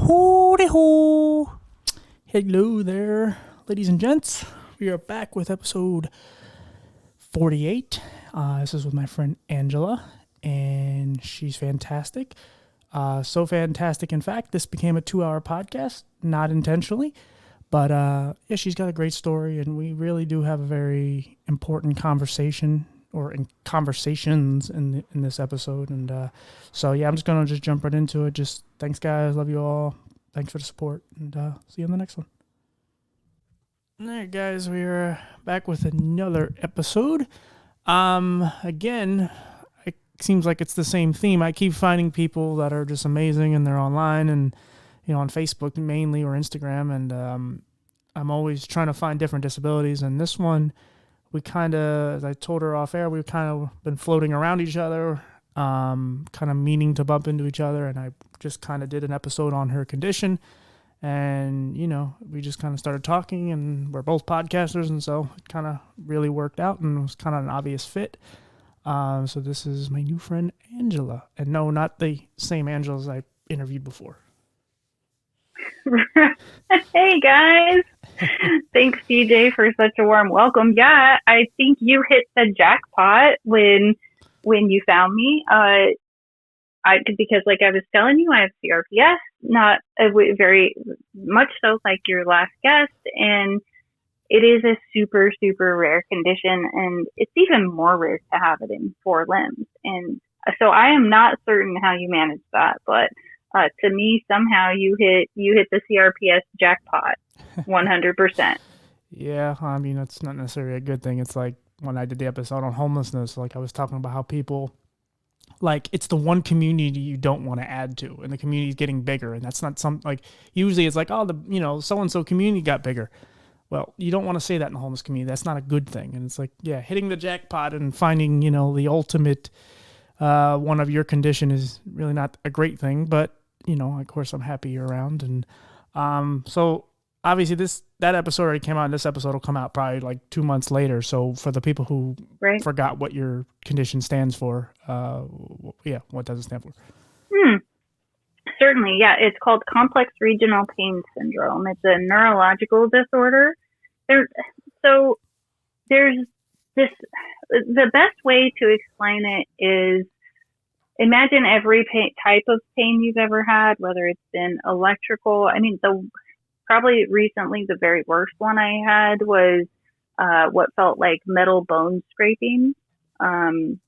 Howdy ho! Hello there, ladies and gents. We are back with episode 48. This is with my friend Angela, and she's fantastic. So fantastic, in fact, this became a 2-hour podcast, not intentionally. But yeah, she's got a great story, and we really do have a very important conversation, or in conversations in this episode. And so yeah, I'm just gonna jump right into it. Just thanks, guys. Love you all. Thanks for the support, and see you on the next one. All right, guys, we're back with another episode. Again, it seems like it's the same theme. I keep finding people that are just amazing, and they're online, and on Facebook mainly, or Instagram, and I'm always trying to find different disabilities. And this one, we kind of, as I told her off air, we've kind of been floating around each other, kind of meaning to bump into each other, and I just kind of did an episode on her condition, and we just kind of started talking, and we're both podcasters, and so it kind of really worked out, and it was kind of an obvious fit. So this is my new friend Angela, and no, not the same Angela as I interviewed before. Hey guys, thanks DJ for such a warm welcome. Yeah, I think you hit the jackpot when you found me. Because like I was telling you, I have CRPS, not very much so like your last guest, and it is a super, super rare condition, and it's even more rare to have it in 4 limbs. And so I am not certain how you manage that, but to me, somehow you hit the CRPS jackpot, 100%. Yeah, I mean, that's not necessarily a good thing. It's like when I did the episode on homelessness, like I was talking about how people, like, it's the one community you don't want to add to, and the community is getting bigger, and that's not like, usually it's like, oh, the so-and-so community got bigger. Well, you don't want to say that in the homeless community. That's not a good thing. And it's like, yeah, hitting the jackpot and finding, the ultimate one of your condition is really not a great thing, but of course, I'm happy you're around. And so obviously that episode already came out, and this episode will come out probably like 2 months later. So for the people who forgot what your condition stands for, what does it stand for? Certainly, yeah. It's called complex regional pain syndrome. It's a neurological disorder. There's this. The best way to explain it is, imagine every type of pain you've ever had, whether it's been electrical. I mean, probably recently the very worst one I had was what felt like metal bone scraping. And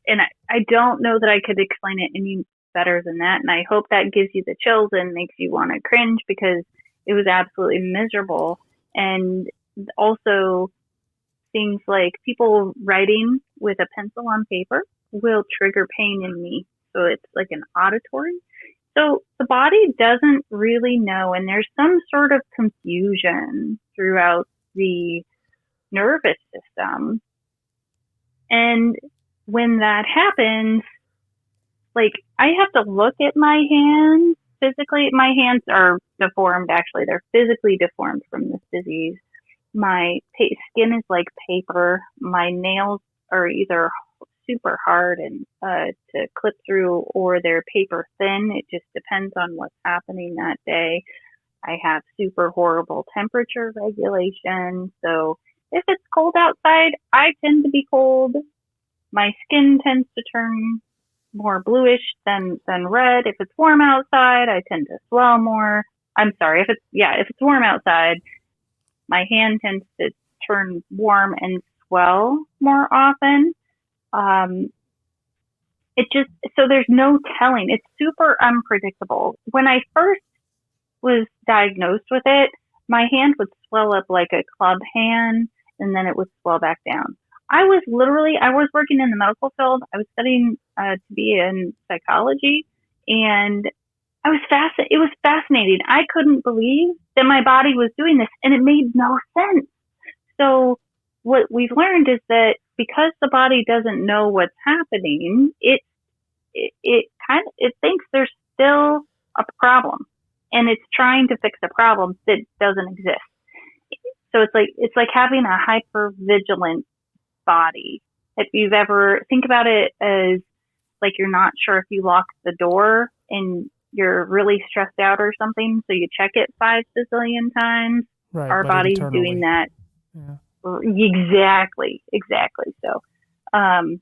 I don't know that I could explain it any better than that. And I hope that gives you the chills and makes you want to cringe, because it was absolutely miserable. And also things like people writing with a pencil on paper will trigger pain in me. So it's like an auditory. So the body doesn't really know, and there's some sort of confusion throughout the nervous system. And when that happens, like, I have to look at my hands physically. My hands are deformed, actually. They're physically deformed from this disease. My skin is like paper. My nails are either super hard and to clip through, or they're paper thin. It just depends on what's happening that day. I have super horrible temperature regulation. So if it's cold outside, I tend to be cold. My skin tends to turn more bluish than red. If it's warm outside, I tend to swell more. I'm sorry, if it's warm outside, my hand tends to turn warm and swell more often. So there's no telling. It's super unpredictable. When I first was diagnosed with it, my hand would swell up like a club hand, and then it would swell back down. I was working in the medical field. I was studying to be in psychology, and it was fascinating. I couldn't believe that my body was doing this, and it made no sense. So what we've learned is that because the body doesn't know what's happening, it thinks there's still a problem, and it's trying to fix a problem that doesn't exist. So it's like having a hyper-vigilant body. If you've ever think about it as like you're not sure if you locked the door and you're really stressed out or something, so you check it 5 bazillion times. Right, Our but body's doing internally. that Yeah. exactly. So, um,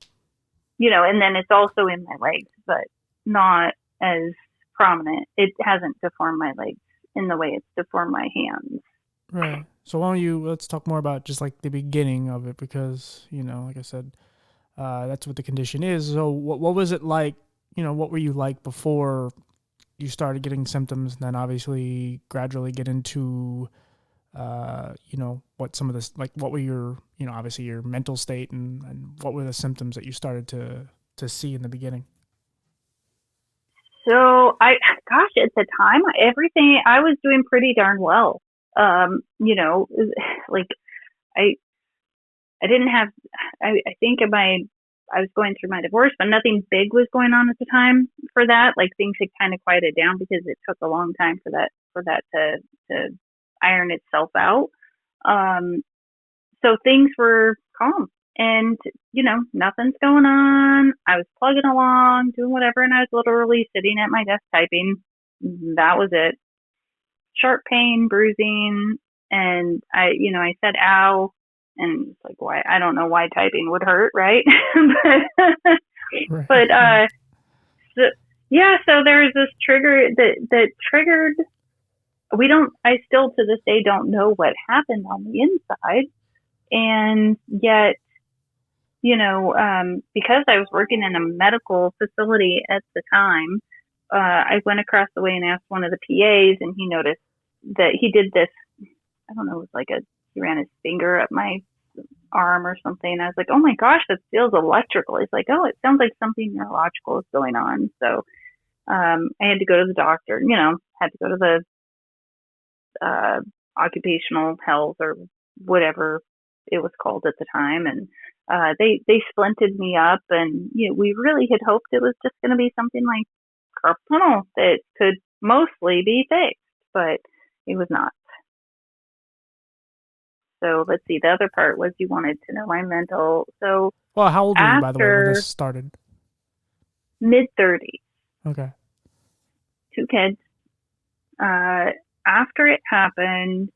and then it's also in my legs, but not as prominent. It hasn't deformed my legs in the way it's deformed my hands. Right. So why don't you let's talk more about just like the beginning of it because, like I said, that's what the condition is. So what was it like, what were you like before you started getting symptoms and then obviously gradually get into what some of this like what were your, obviously your mental state and what were the symptoms that you started to see in the beginning? So gosh, at the time, everything I was doing pretty darn well. Like I, I didn't have, I think I was going through my divorce, but nothing big was going on at the time for that. Like things had kind of quieted down because it took a long time for that to iron itself out. Um, so things were calm and, nothing's going on. I was plugging along, doing whatever, and I was literally sitting at my desk typing. That was it. Sharp pain, bruising, and I said ow, and it's like why I don't know why typing would hurt, right? but Right. but Right. so, yeah, so there was this trigger that triggered. We don't. I still to this day don't know what happened on the inside, and yet because I was working in a medical facility at the time, I went across the way and asked one of the PAs, and he noticed that he did this. I don't know, it was like he ran his finger up my arm or something. I was like, oh my gosh, that feels electrical. He's like, oh, it sounds like something neurological is going on. So I had to go to the doctor, had to go to the occupational health or whatever it was called at the time. And they splinted me up, and we really had hoped it was just going to be something like carpal tunnel that could mostly be fixed, but it was not. So let's see. The other part was you wanted to know my mental. So Well, how old were you by the way when this after started? mid 30s, Okay. 2 kids. After it happened,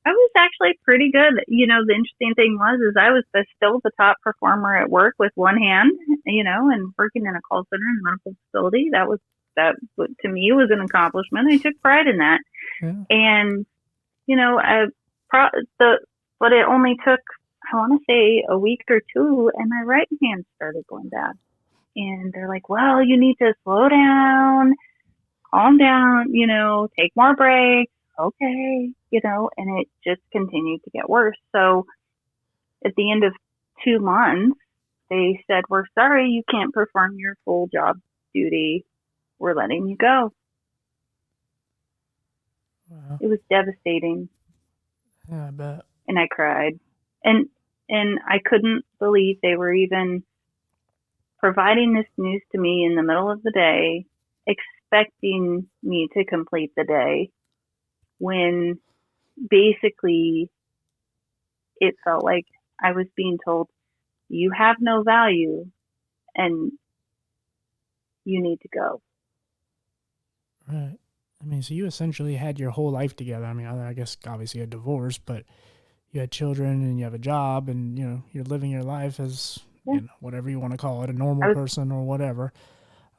I was actually pretty good. The interesting thing is I was still the top performer at work with one hand, and working in a call center in a medical facility. That to me was an accomplishment. I took pride in that. Yeah. And, but it only took, I want to say a week or two, and my right hand started going bad. And they're like, well, you need to slow down, calm down, take more breaks. Okay, and it just continued to get worse. So at the end of 2 months, they said, we're sorry, you can't perform your full job duty. We're letting you go. Wow. It was devastating. Yeah, I bet. And I cried. And I couldn't believe they were even providing this news to me in the middle of the day, expecting me to complete the day when basically it felt like I was being told, you have no value and you need to go. Right. I mean, so you essentially had your whole life together. I mean, I guess obviously you had divorce, but you had children and you have a job and, you're living your life as, Yeah. whatever you want to call it, a normal I was, person or whatever.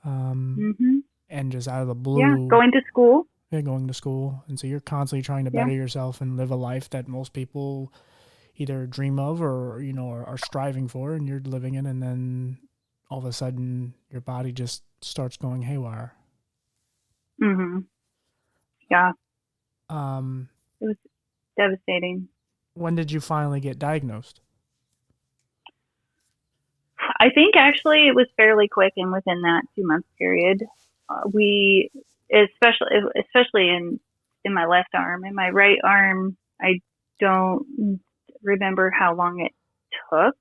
mm-hmm. And just out of the Yeah, blue, going to school. you're going to school. And so you're constantly trying to Yeah. better yourself and live a life that most people either dream of or, are striving for and you're living it. And then all of a sudden your body just starts going haywire. Mm-hmm. Yeah. Um, It was devastating. when did you finally get diagnosed? I think actually it was fairly quick, and within that 2 month period, we especially in my left arm. In my right arm, I don't remember how long it took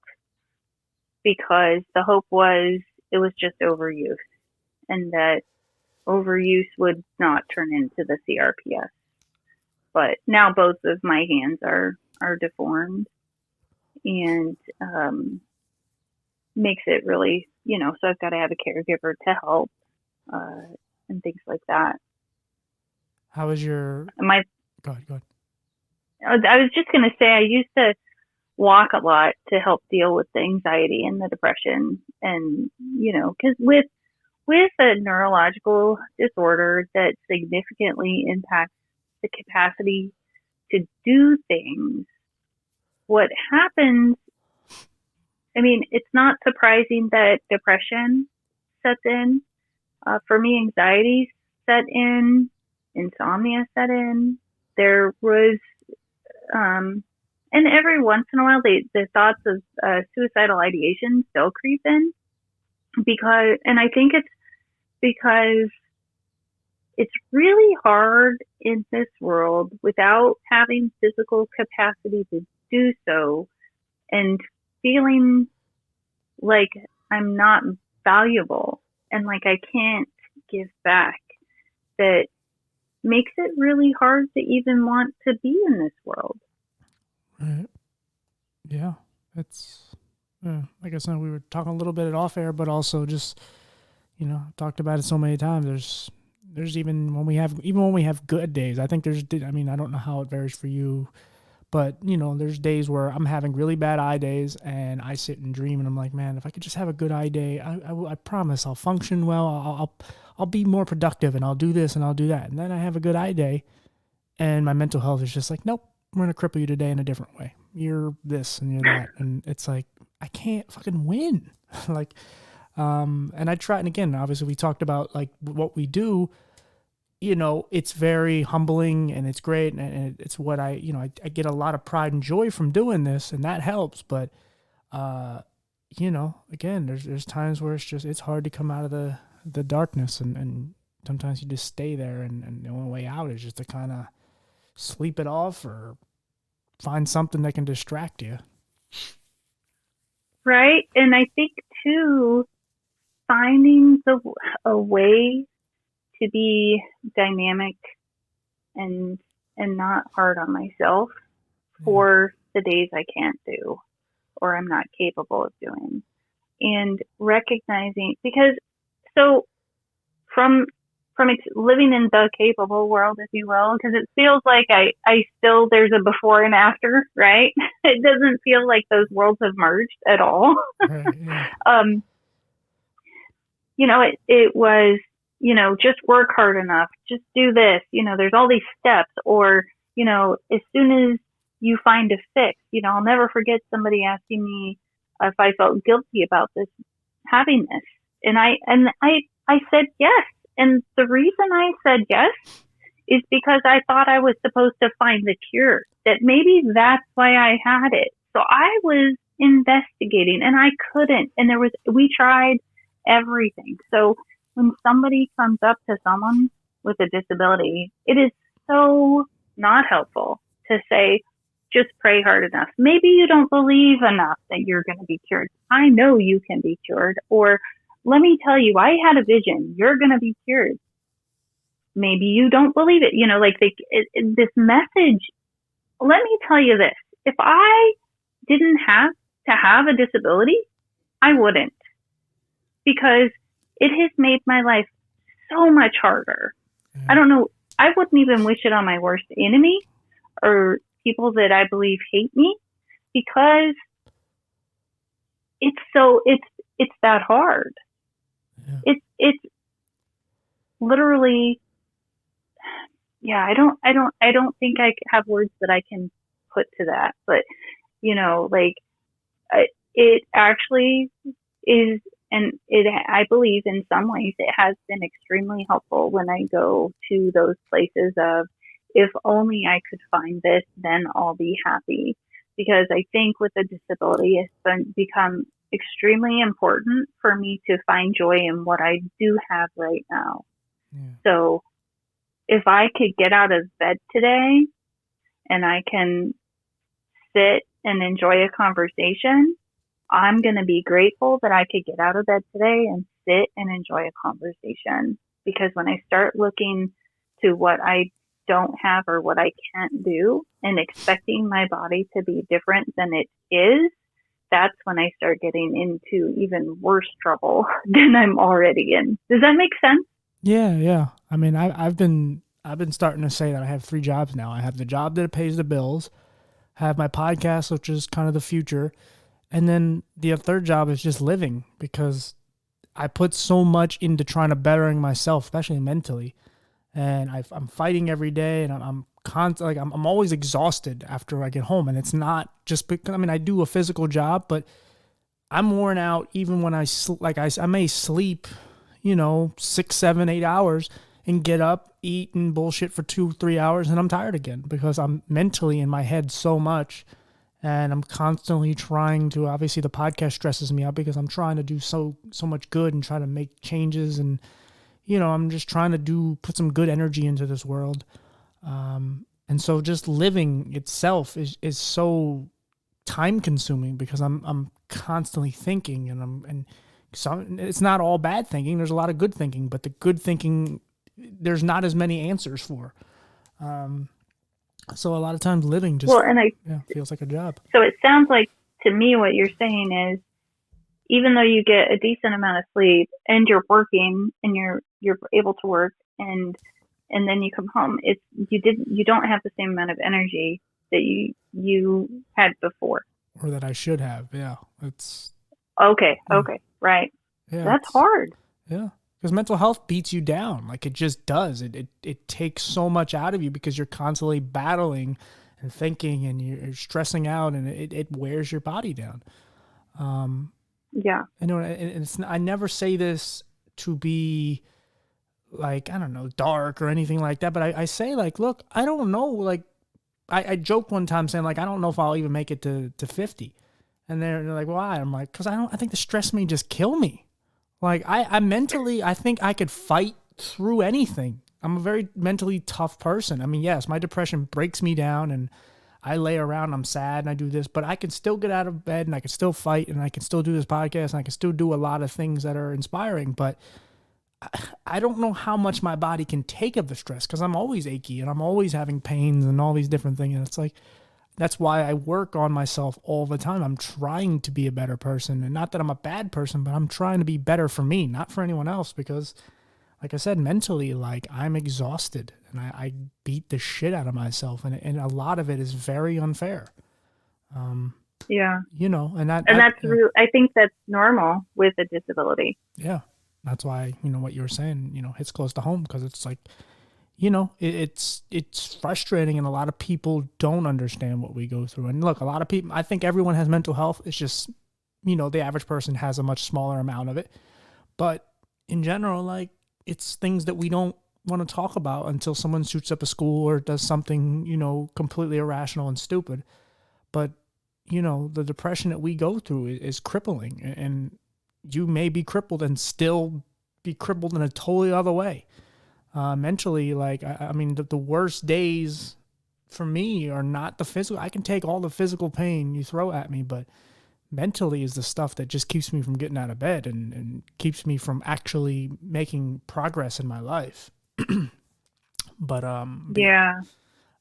because the hope was it was just overuse, and that overuse would not turn into the CRPS. But now both of my hands are deformed, and makes it really, so I've got to have a caregiver to help and things like that. How is your? My Go ahead. Go ahead. I was just going to say I used to walk a lot to help deal with the anxiety and the depression, and because with a neurological disorder that significantly impacts the capacity to do things, what happens, I mean, it's not surprising that depression sets in. For me, anxiety set in, insomnia set in. There was, and every once in a while, the thoughts of suicidal ideation still creep in and I think it's because it's really hard in this world without having physical capacity to do so and feeling like I'm not valuable and like I can't give back, that makes it really hard to even want to be in this world. Right. Yeah. It's. Like I said, we were talking a little bit at off air, but also just talked about it so many times. There's even when we have good days. I think there's. I mean, I don't know how it varies for you, but there's days where I'm having really bad eye days, and I sit and dream, and I'm like, man, if I could just have a good eye day, I promise I'll function well. I'll be more productive, and I'll do this and I'll do that. And then I have a good eye day, and my mental health is just like, nope, I'm gonna cripple you today in a different way. You're this and you're that, and it's like I can't fucking win. Like, and I try, and again, obviously we talked about like what we do. It's very humbling and it's great, and it's what I get a lot of pride and joy from doing this, and that helps. But again, there's times where it's hard to come out of the darkness, and sometimes you just stay there, and the only way out is just to kind of sleep it off or find something that can distract you. Right. And I think too, finding a way to be dynamic and not hard on myself for the days I can't do or I'm not capable of doing, and recognizing, because so from living in the capable world, if you will, because it feels like I still, there's a before and after, right? It doesn't feel like those worlds have merged at all. Right, yeah. It was, just work hard enough, just do this, there's all these steps, or, as soon as you find a fix, I'll never forget somebody asking me if I felt guilty about having this. And I said yes. And the reason I said yes is because I thought I was supposed to find the cure, that maybe that's why I had it. So I was investigating and I couldn't. And we tried everything. So when somebody comes up to someone with a disability, it is so not helpful to say, just pray hard enough. Maybe you don't believe enough that you're going to be cured. I know you can be cured. Or let me tell you, I had a vision. You're going to be cured. Maybe you don't believe it. This message. Let me tell you this. If I didn't have to have a disability, I wouldn't. Because it has made my life so much harder. Yeah. I don't know. I wouldn't even wish it on my worst enemy or people that I believe hate me, because it's that hard. Yeah. It's literally, yeah, I don't think I have words that I can put to that, but it actually is, and I believe in some ways it has been extremely helpful when I go to those places of, if only I could find this, then I'll be happy. Because I think with a disability, it's become extremely important for me to find joy in what I do have right now. Yeah. So if I could get out of bed today and I can sit and enjoy a conversation, I'm going to be grateful that I could get out of bed today and sit and enjoy a conversation. Because when I start looking to what I don't have or what I can't do and expecting my body to be different than it is, that's when I start getting into even worse trouble than I'm already in. Does that make sense? Yeah. I mean, I've been I've been starting to say that I have 3 jobs now. I have the job that pays the bills, I have my podcast, which is kind of the future, and then the third job is just living, because I put so much into trying to bettering myself, especially mentally, and I'm fighting every day, and I'm constantly, like, I'm always exhausted after I get home, and it's not just because, I mean, I do a physical job, but I'm worn out even when I may sleep, 6, 7, 8 hours and get up, eat and bullshit for 2, 3 hours, and I'm tired again because I'm mentally in my head so much, and I'm constantly trying to, obviously the podcast stresses me out because I'm trying to do so much good and try to make changes, and I'm just trying to put some good energy into this world. And so just living itself is so time consuming because I'm constantly thinking, and so it's not all bad thinking. There's a lot of good thinking, but the good thinking, there's not as many answers for. So a lot of times living just feels like a job. So it sounds like to me what you're saying is, even though you get a decent amount of sleep and you're working and you're able to work and then you come home, you don't have the same amount of energy that you had before, or that I should have. Yeah, it's okay, right. Yeah, that's hard. Yeah, because mental health beats you down, like it just does. It takes so much out of you because you're constantly battling and thinking, and you're stressing out, and it wears your body down. Yeah, I know, and I never say this to be like, I don't know, dark or anything like that, but I say, like, look, I don't know, like, I joked one time saying, like, I don't know if I'll even make it to 50. And they're like, why? I'm like, because I think the stress may just kill me. Like, I mentally, I think I could fight through anything. I'm a very mentally tough person. I mean, yes, my depression breaks me down, and I lay around and I'm sad and I do this, but I can still get out of bed, and I can still fight, and I can still do this podcast, and I can still do a lot of things that are inspiring. But I don't know how much my body can take of the stress, because I'm always achy and I'm always having pains and all these different things. And it's like, that's why I work on myself all the time. I'm trying to be a better person, and not that I'm a bad person, but I'm trying to be better for me, not for anyone else, because like I said, mentally, like, I'm exhausted, and I beat the shit out of myself, and a lot of it is very unfair. Yeah. And that's real. I think that's normal with a disability. Yeah. That's why, what you were saying, hits close to home, because it's like, it's frustrating, and a lot of people don't understand what we go through. And look, a lot of people, I think everyone has mental health. It's just, the average person has a much smaller amount of it. But in general, like, it's things that we don't want to talk about until someone shoots up a school or does something, completely irrational and stupid. But, the depression that we go through is crippling, and you may be crippled and still be crippled in a totally other way. Mentally, like, I mean, the worst days for me are not the physical. I can take all the physical pain you throw at me, but mentally is the stuff that just keeps me from getting out of bed and keeps me from actually making progress in my life. But yeah.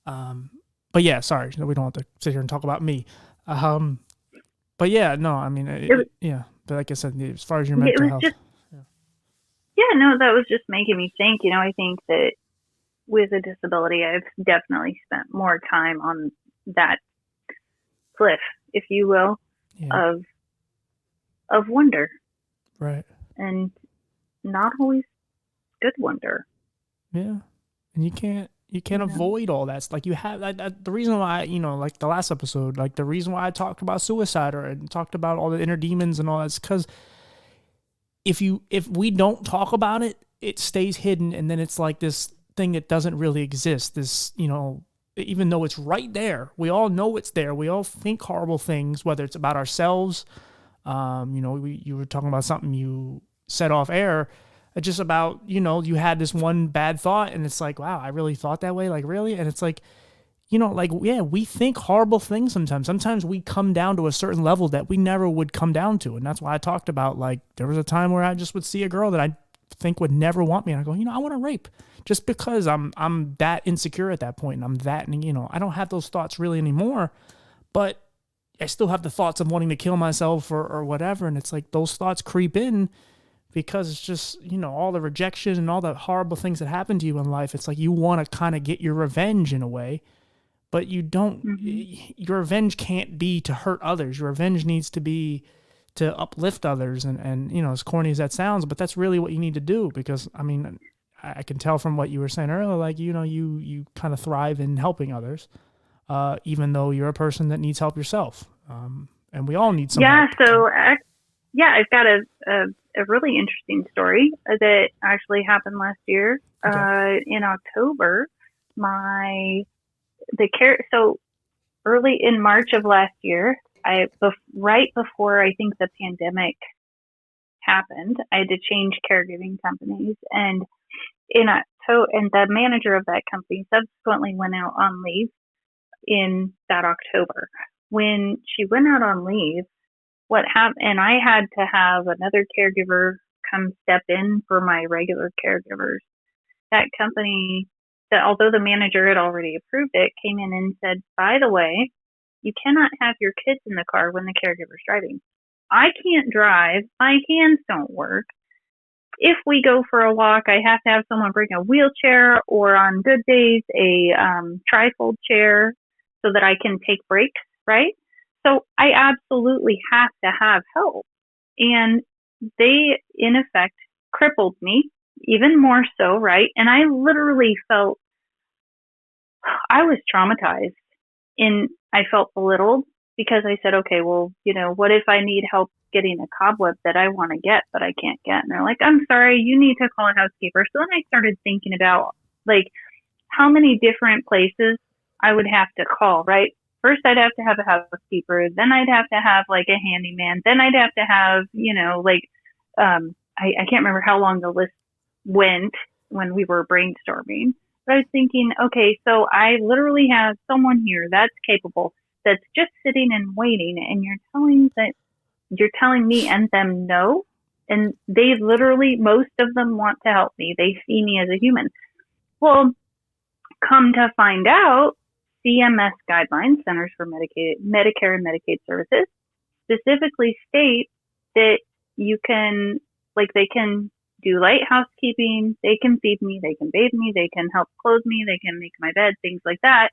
But yeah, sorry, we don't have to sit here and talk about me. But yeah, no, I mean, yeah. But like I said, as far as your mental health. No, that was just making me think. I think that with a disability, I've definitely spent more time on that cliff, if you will, of wonder. Right. And not always good wonder. Yeah. And you can't avoid all that. Like, you have the reason why, like the last episode, like the reason why I talked about suicide and talked about all the inner demons and all that is because if we don't talk about it, it stays hidden, and then it's like this thing that doesn't really exist. This, even though it's right there, we all know it's there. We all think horrible things, whether it's about ourselves. You were talking about something you said off air, just about, you had this one bad thought, and it's like, wow, I really thought that way. Like, really? And it's like, we think horrible things sometimes. Sometimes we come down to a certain level that we never would come down to. And that's why I talked about, like, there was a time where I just would see a girl that I think would never want me. And I go, I want to rape, just because I'm that insecure at that point. And I'm that, I don't have those thoughts really anymore, but I still have the thoughts of wanting to kill myself or whatever. And it's like, those thoughts creep in because it's just, all the rejection and all the horrible things that happen to you in life. It's like you want to kind of get your revenge in a way, but you don't. Your revenge can't be to hurt others. Your revenge needs to be to uplift others. And as corny as that sounds, but that's really what you need to do, because I can tell from what you were saying earlier, like, you kind of thrive in helping others, even though you're a person that needs help yourself. And we all need some help. So I've got a really interesting story that actually happened last year. Okay. In October, so early in March of last year, right before I think the pandemic happened, I had to change caregiving companies, and in October, and the manager of that company subsequently went out on leave in that October. When she went out on leave, what happened, and I had to have another caregiver come step in for my regular caregivers. That company, that although the manager had already approved it, came in and said, by the way, you cannot have your kids in the car when the caregiver's driving. I can't drive. My hands don't work. If we go for a walk, I have to have someone bring a wheelchair, or on good days, a trifold chair, so that I can take breaks, right? So I absolutely have to have help. And they, in effect, crippled me even more so, right? And I literally felt, I was traumatized, and I felt belittled, because I said, okay, well, what if I need help getting a cobweb that I want to get, but I can't get? And they're like, I'm sorry, you need to call a housekeeper. So then I started thinking about, like, how many different places I would have to call, right? First, I'd have to have a housekeeper. Then I'd have to have, like, a handyman. Then I'd have to have, I can't remember how long the list went when we were brainstorming. But I was thinking, okay, so I literally have someone here that's capable, that's just sitting and waiting, and you're telling me and them no, and they literally, most of them want to help me. They see me as a human. Well, come to find out, CMS guidelines, Centers for Medicare and Medicaid Services, specifically state that you can, like, they can do light housekeeping, they can feed me, they can bathe me, they can help clothe me, they can make my bed, things like that.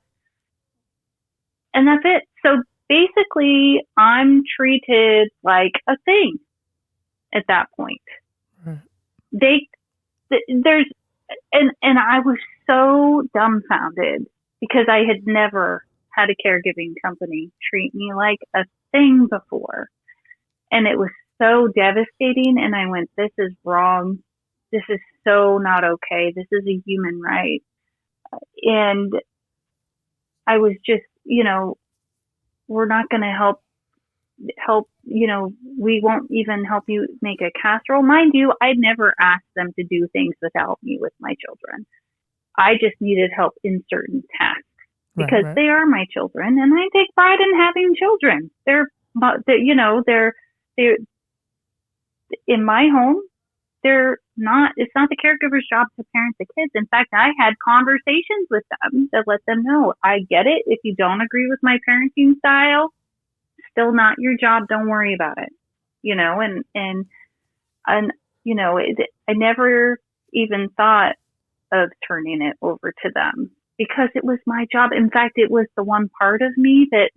And that's it. So basically, I'm treated like a thing at that point. Right. And I was so dumbfounded, because I had never had a caregiving company treat me like a thing before. And it was so devastating. And I went, this is wrong. This is so not okay. This is a human right. And I was just, we're not going to help, we won't even help you make a casserole. Mind you, I'd never asked them to do things without me with my children. I just needed help in certain tasks, because they are my children, and I take pride in having children. They're in my home. It's not the caregiver's job to parent the kids. In fact, I had conversations with them that let them know, I get it. If you don't agree with my parenting style, still not your job. Don't worry about it. I never even thought of turning it over to them, because it was my job. In fact, it was the one part of me that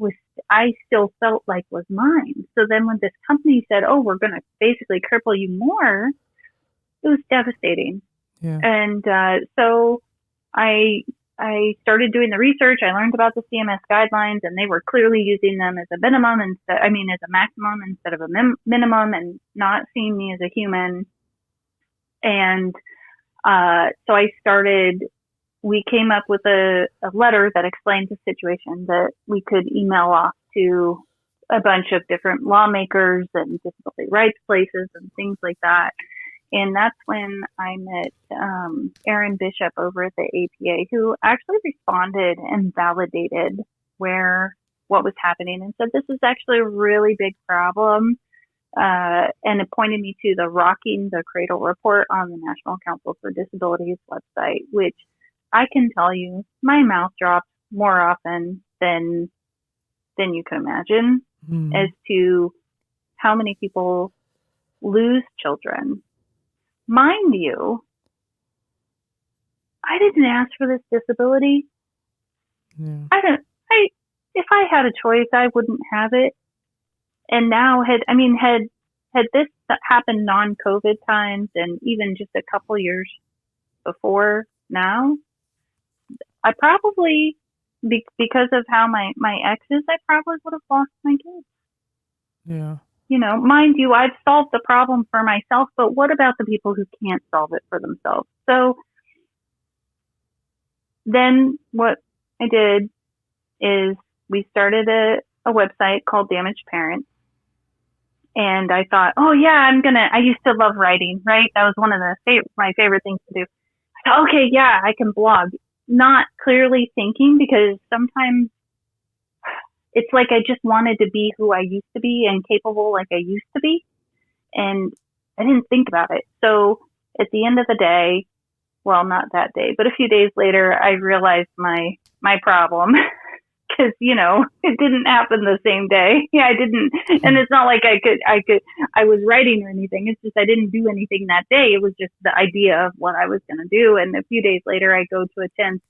I still felt like was mine. So then when this company said, oh, we're going to basically cripple you more, it was devastating. Yeah. And so I started doing the research. I learned about the CMS guidelines, and they were clearly using them as a minimum as a maximum instead of a minimum, and not seeing me as a human. And so we came up with a letter that explained the situation, that we could email off to a bunch of different lawmakers and disability rights places and things like that. And that's when I met Erin Bishop over at the APA, who actually responded and validated what was happening, and said, this is actually a really big problem. And it pointed me to the Rocking the Cradle report on the National Council for Disabilities website, which I can tell you, my mouth drops more often than you can imagine, as to how many people lose children mind you, I didn't ask for this disability. Yeah. If I had a choice, I wouldn't have it. And now had this happened non-COVID times and even just a couple years before now, I probably, because of how my ex is, I probably would have lost my kids. Yeah. Mind you, I've solved the problem for myself, but what about the people who can't solve it for themselves? So then what I did is we started a website called Damaged Parents. And I thought, oh yeah, I used to love writing, right? That was one of my favorite things to do. I thought, okay, yeah, I can blog. Not clearly thinking, because sometimes it's like I just wanted to be who I used to be and capable like I used to be. And I didn't think about it. So at the end of the day, well, not that day, but a few days later, I realized my problem. Because it didn't happen the same day. Yeah, I didn't, and it's not like I was writing or anything. It's just I didn't do anything that day. It was just the idea of what I was going to do. And a few days later, I go to attempt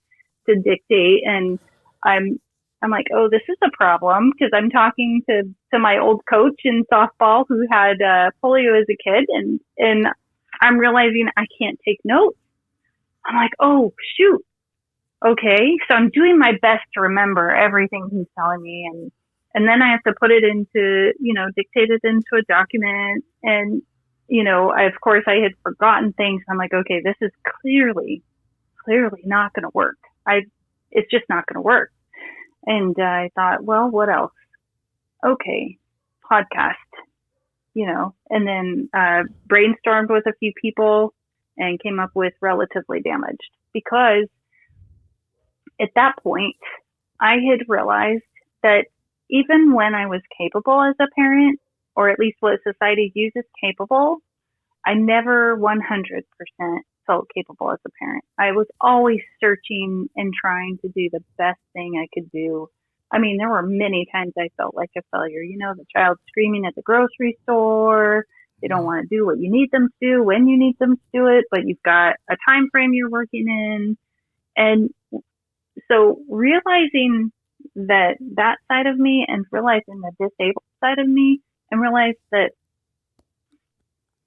to dictate, and I'm like, oh, this is a problem, because I'm talking to my old coach in softball who had polio as a kid, and I'm realizing I can't take notes. I'm like, oh shoot. Okay, so I'm doing my best to remember everything he's telling me, and then I have to put it into, dictate it into a document, and of course I had forgotten things. I'm like, okay, this is clearly not going to work. It's just not going to work. And I thought, well, what else? Okay, podcast, and then brainstormed with a few people and came up with Relatively Damaged, because at that point, I had realized that even when I was capable as a parent, or at least what society views as capable, I never 100% felt capable as a parent. I was always searching and trying to do the best thing I could do. I mean, there were many times I felt like a failure. The child screaming at the grocery store. They don't want to do what you need them to do when you need them to do it, but you've got a time frame you're working in. And so realizing that side of me, and realizing the disabled side of me, and realize that,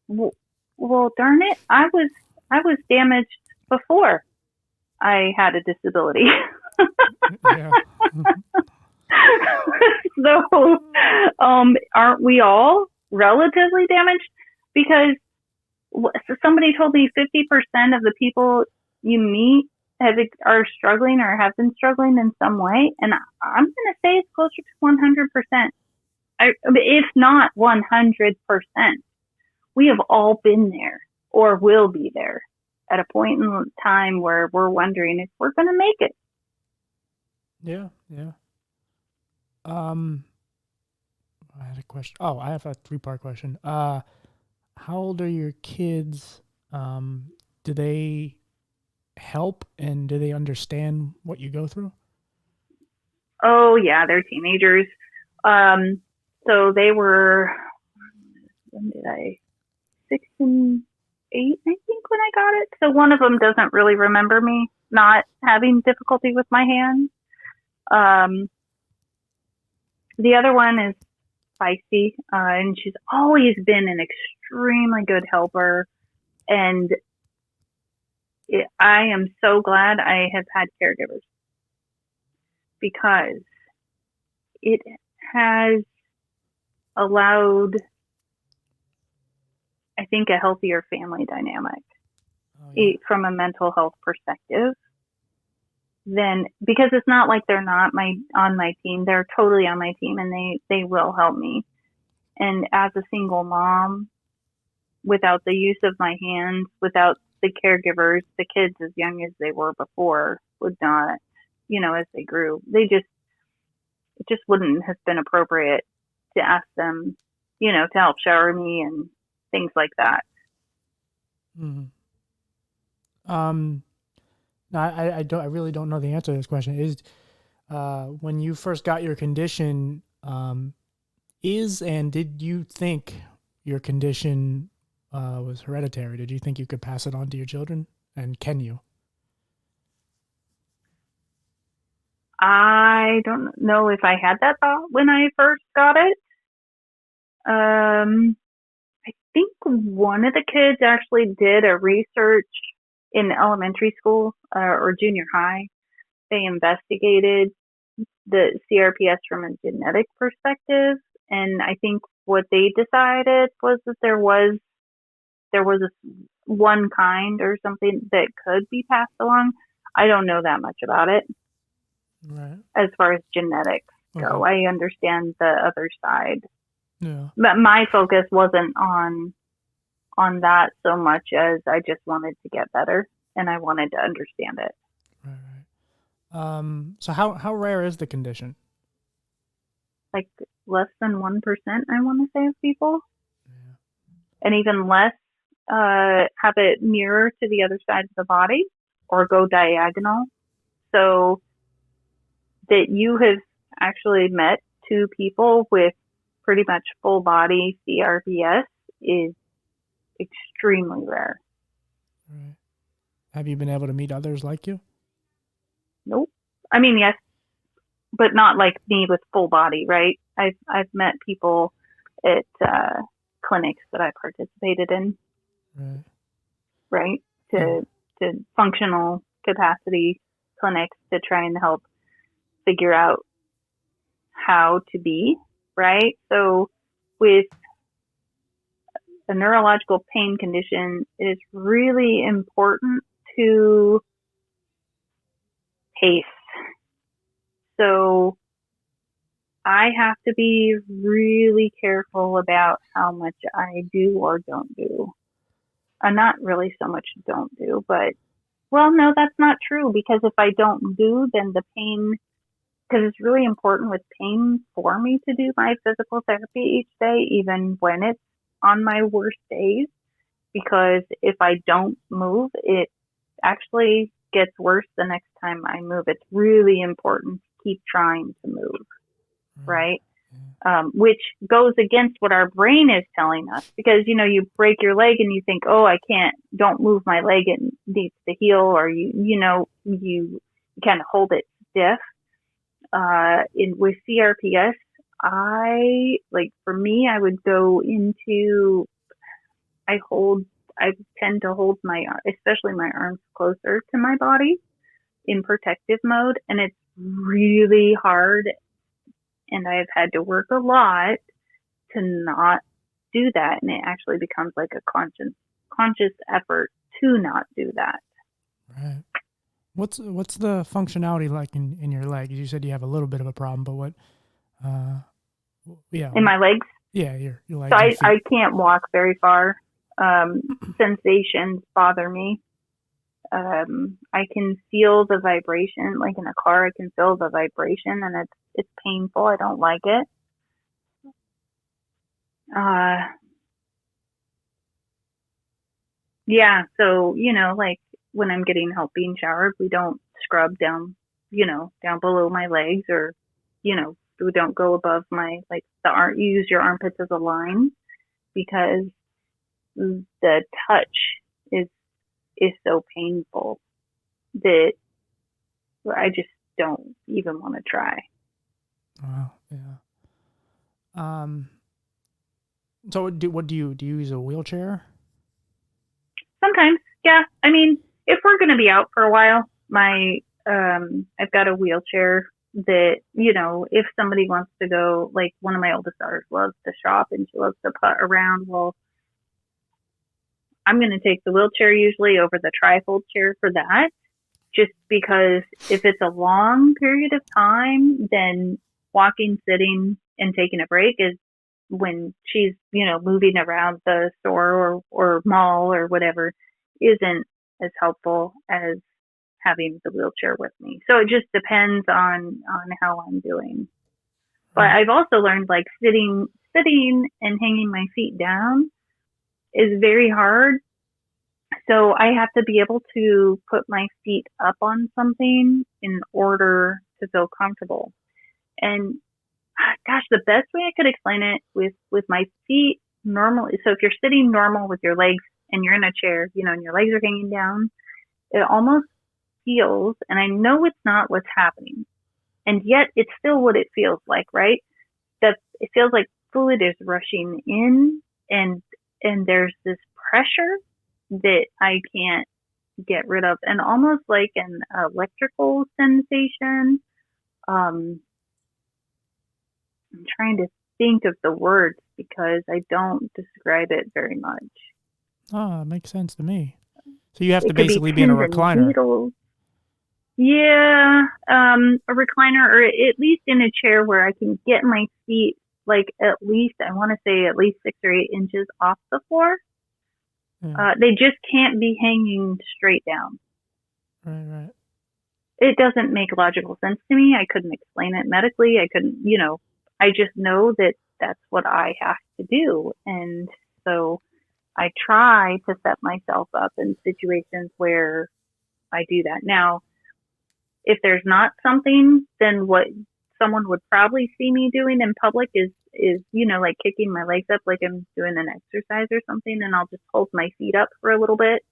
well, darn it, I was damaged before I had a disability. Yeah. So, aren't we all relatively damaged? Because somebody told me 50% of the people you meet are struggling or have been struggling in some way, and I'm going to say it's closer to 100%. If not 100%, we have all been there or will be there at a point in time where we're wondering if we're going to make it. Yeah. I had a question. Oh, I have a 3-part question. How old are your kids? Do they help, and do they understand what you go through? Oh yeah, they're teenagers. So they were, when did 6 and 8, I think, when I got it. So one of them doesn't really remember me not having difficulty with my hands. The other one is feisty, and she's always been an extremely good helper. And I am so glad I have had caregivers, because it has allowed, I think, a healthier family dynamic from a mental health perspective. Then, because it's not like they're not on my team, they're totally on my team, and they will help me. And as a single mom, without the use of my hands, without the caregivers, the kids as young as they were before would not, as they grew, it just wouldn't have been appropriate to ask them, to help shower me and things like that. Mm-hmm. No, I really don't know the answer to this question. Is when you first got your condition, and did you think your condition was hereditary, did you think you could pass it on to your children? And can you? I don't know if I had that thought when I first got it. I think one of the kids actually did a research in elementary school or junior high. They investigated the CRPS from a genetic perspective, and I think what they decided was that there was one kind or something that could be passed along. I don't know that much about it Right. as far as genetics Okay. go. I understand the other side, Yeah. but my focus wasn't on that so much as I just wanted to get better and I wanted to understand it. Right. Right. So how rare is the condition? Like less than 1%, I want to say, of people, Yeah. and even less have it mirror to the other side of the body or go diagonal. So that you have actually met two people with pretty much full body CRPS is extremely rare. Right. Have you been able to meet others like you? Nope. I mean, yes, but not like me with full body, right? I've met people at clinics that I participated in, Right. right? Yeah. To functional capacity clinics to try and help figure out how to be, right? So with a neurological pain condition, it is really important to pace. So I have to be really careful about how much I do or don't do. Not really so much don't do, but well, no, that's not true because if I don't do, then the pain, because it's really important with pain for me to do my physical therapy each day, even when it's on my worst days, because if I don't move, it actually gets worse the next time I move. It's really important to keep trying to move, Right. right? Yeah. Which goes against what our brain is telling us because you break your leg and you think, oh, I can't, don't move my leg, it needs to heal, or you kind of hold it stiff. With CRPS, I like for me, I would go into I hold I tend to hold especially my arms closer to my body in protective mode, and it's really hard, and I've had to work a lot to not do that, and it actually becomes like a conscious effort to not do that. Right. What's the functionality like in your leg? You said you have a little bit of a problem, but what? Uh, yeah. In my legs, Yeah. Your so legs and I feet. can't walk very far. Sensations bother me. I can feel the vibration, like in a car. I can feel the vibration, and it's painful. I don't like it. Uh, yeah. So like when I'm getting help being showered, we don't scrub down, down below my legs, or we don't go above my like you use your armpits as a line because the touch is is so painful that I just don't even want to try. Wow. Yeah. Um. So what do you use a wheelchair? Sometimes, yeah. I mean, if we're going to be out for a while, I've got a wheelchair that if somebody wants to go, like one of my oldest daughters loves to shop and she loves to putt around. Well, I'm going to take the wheelchair usually over the trifold chair for that, just because if it's a long period of time, then walking, sitting, and taking a break is when she's moving around the store or mall or whatever isn't as helpful as having the wheelchair with me. So it just depends on how I'm doing. But Right. I've also learned like sitting and hanging my feet down is very hard. So I have to be able to put my feet up on something in order to feel comfortable. And gosh, the best way I could explain it with my feet normally, so if you're sitting normal with your legs and you're in a chair, and your legs are hanging down, it almost feels, and I know it's not what's happening, and yet it's still what it feels like, right? That it feels like fluid is rushing in, and there's this pressure that I can't get rid of, and almost like an electrical sensation. I'm trying to think of the words because I don't describe it very much. Oh, it makes sense to me. So you have to It could be basically be in a pins and recliner. needles. Yeah, a recliner, or at least in a chair where I can get my feet, like, at least, I want to say at least 6 or 8 inches off the floor. Yeah. They just can't be hanging straight down. Right. It doesn't make logical sense to me. I couldn't explain it medically. I couldn't, I just know that that's what I have to do. And so I try to set myself up in situations where I do that. Now, if there's not something, then what someone would probably see me doing in public is like kicking my legs up like I'm doing an exercise or something, and I'll just hold my feet up for a little bit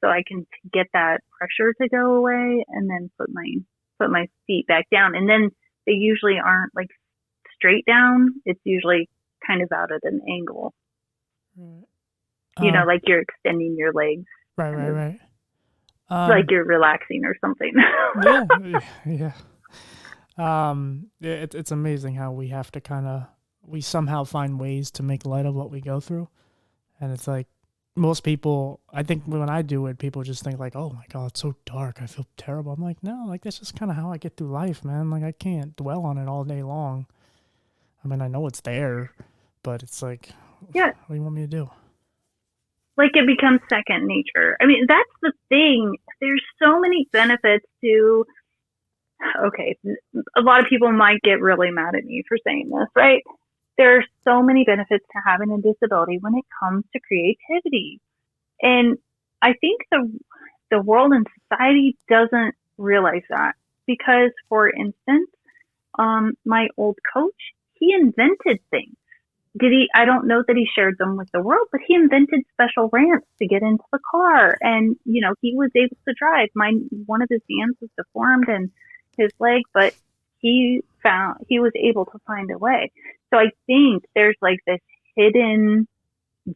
so I can get that pressure to go away, and then put my feet back down. And then they usually aren't like straight down. It's usually kind of out at an angle. Right. Like you're extending your legs. Right. Like you're relaxing or something. Yeah. It's amazing how we have to we somehow find ways to make light of what we go through. And it's like, most people, I think when I do it, people just think like, oh my God, it's so dark, I feel terrible. I'm like, no, like that's just kind of how I get through life, man. Like I can't dwell on it all day long. I mean, I know it's there, but it's like, yeah. What do you want me to do? Like it becomes second nature. I mean, that's the thing. There's so many benefits to, okay, a lot of people might get really mad at me for saying this, right? There are so many benefits to having a disability when it comes to creativity. And I think the world and society doesn't realize that, because, for instance, my old coach, he invented things. I don't know that he shared them with the world, but he invented special ramps to get into the car. And, he was able to drive. One of his hands was deformed and his leg, but he was able to find a way. So I think there's like this hidden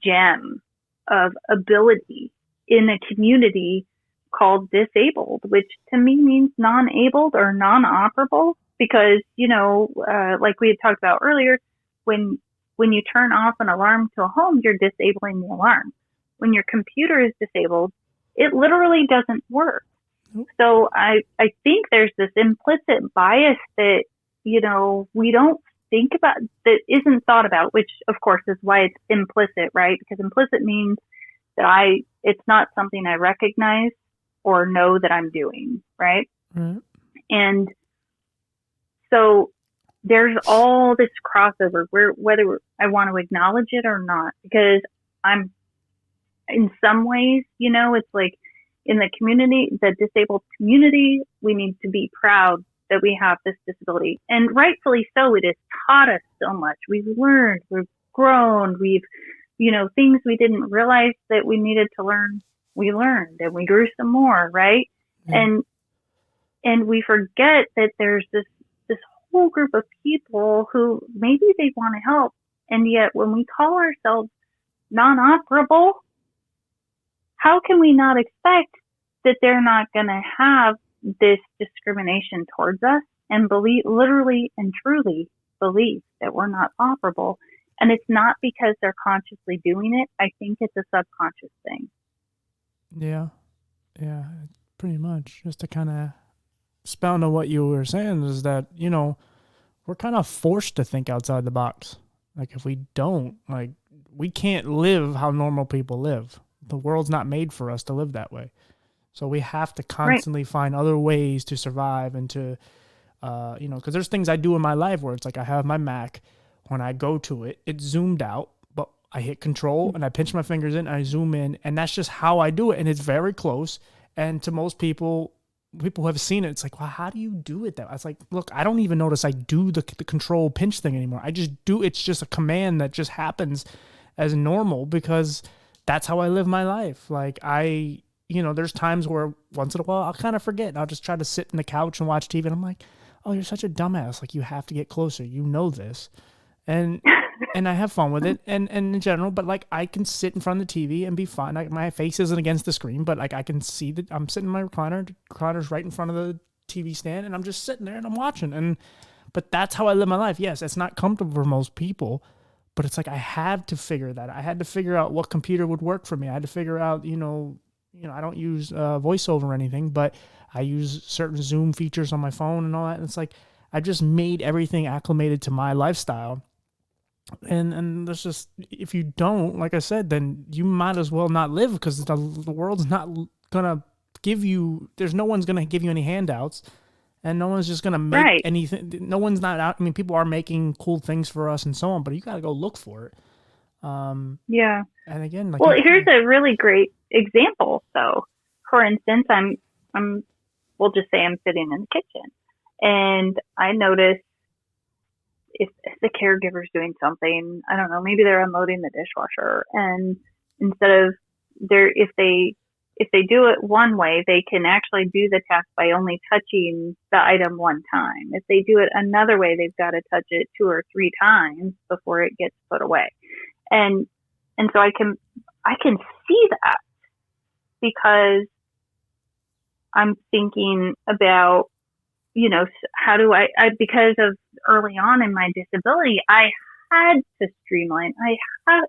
gem of ability in a community called disabled, which to me means non-abled or non-operable, because, like we had talked about earlier, when you turn off an alarm to a home, you're disabling the alarm. When your computer is disabled, it literally doesn't work. So I think there's this implicit bias that, we don't think about, that isn't thought about, which of course is why it's implicit, right? Because implicit means that it's not something I recognize or know that I'm doing, right? Mm-hmm. And so there's all this crossover whether I want to acknowledge it or not, because I'm, in some ways, it's like in the community, the disabled community, we need to be proud that we have this disability. And rightfully so, it has taught us so much. We've learned, we've grown, we've, things we didn't realize that we needed to learn, we learned, and we grew some more, right? Yeah. And we forget that there's this whole group of people who maybe they want to help, and yet when we call ourselves non-operable, how can we not expect that they're not going to have this discrimination towards us and literally and truly believe that we're not operable? And it's not because they're consciously doing it. I think it's a subconscious thing. Yeah, pretty much. Just to kind of expound on what you were saying is that, we're kind of forced to think outside the box. Like if we don't, like we can't live how normal people live. The world's not made for us to live that way. So we have to constantly find other ways to survive and to, because there's things I do in my life where it's like I have my Mac. When I go to it, it's zoomed out, but I hit control and I pinch my fingers in and I zoom in, and that's just how I do it. And it's very close. And to most people who have seen it, it's like, well, how do you do it that way? It's like, look, I don't even notice I do the control pinch thing anymore. I just do. It's just a command that just happens. as normal because that's how I live my life. Like there's times where once in a while I'll kind of forget. I'll just try to sit in the couch and watch TV, and I'm like, oh, you're such a dumbass. Like, you have to get closer. You know this. And I have fun with it and in general, but like I can sit in front of the TV and be fine. Like, my face isn't against the screen, but like I can see that I'm sitting in my recliner's right in front of the TV stand, and I'm just sitting there and I'm watching. But that's how I live my life. Yes, it's not comfortable for most people, but it's like I had to figure that. I had to figure out what computer would work for me. I had to figure out, I don't use voiceover or anything, but I use certain Zoom features on my phone and all that. And it's like I just made everything acclimated to my lifestyle. And there's just, if you don't, like I said, then you might as well not live, because the world's not gonna give you. There's no one's gonna give you any handouts, and no one's just gonna make anything. No one's not out. I mean, people are making cool things for us and so on, but you gotta go look for it. Yeah. And again, like, well, here's a really great example. So, for instance, we'll just say I'm sitting in the kitchen, and I notice if the caregiver's doing something, I don't know, maybe they're unloading the dishwasher, and instead of if they do it one way, they can actually do the task by only touching the item one time. If they do it another way, they've got to touch it 2 or 3 times before it gets put away. And so I can see that, because I'm thinking about, how do I because of early on in my disability, I had to streamline.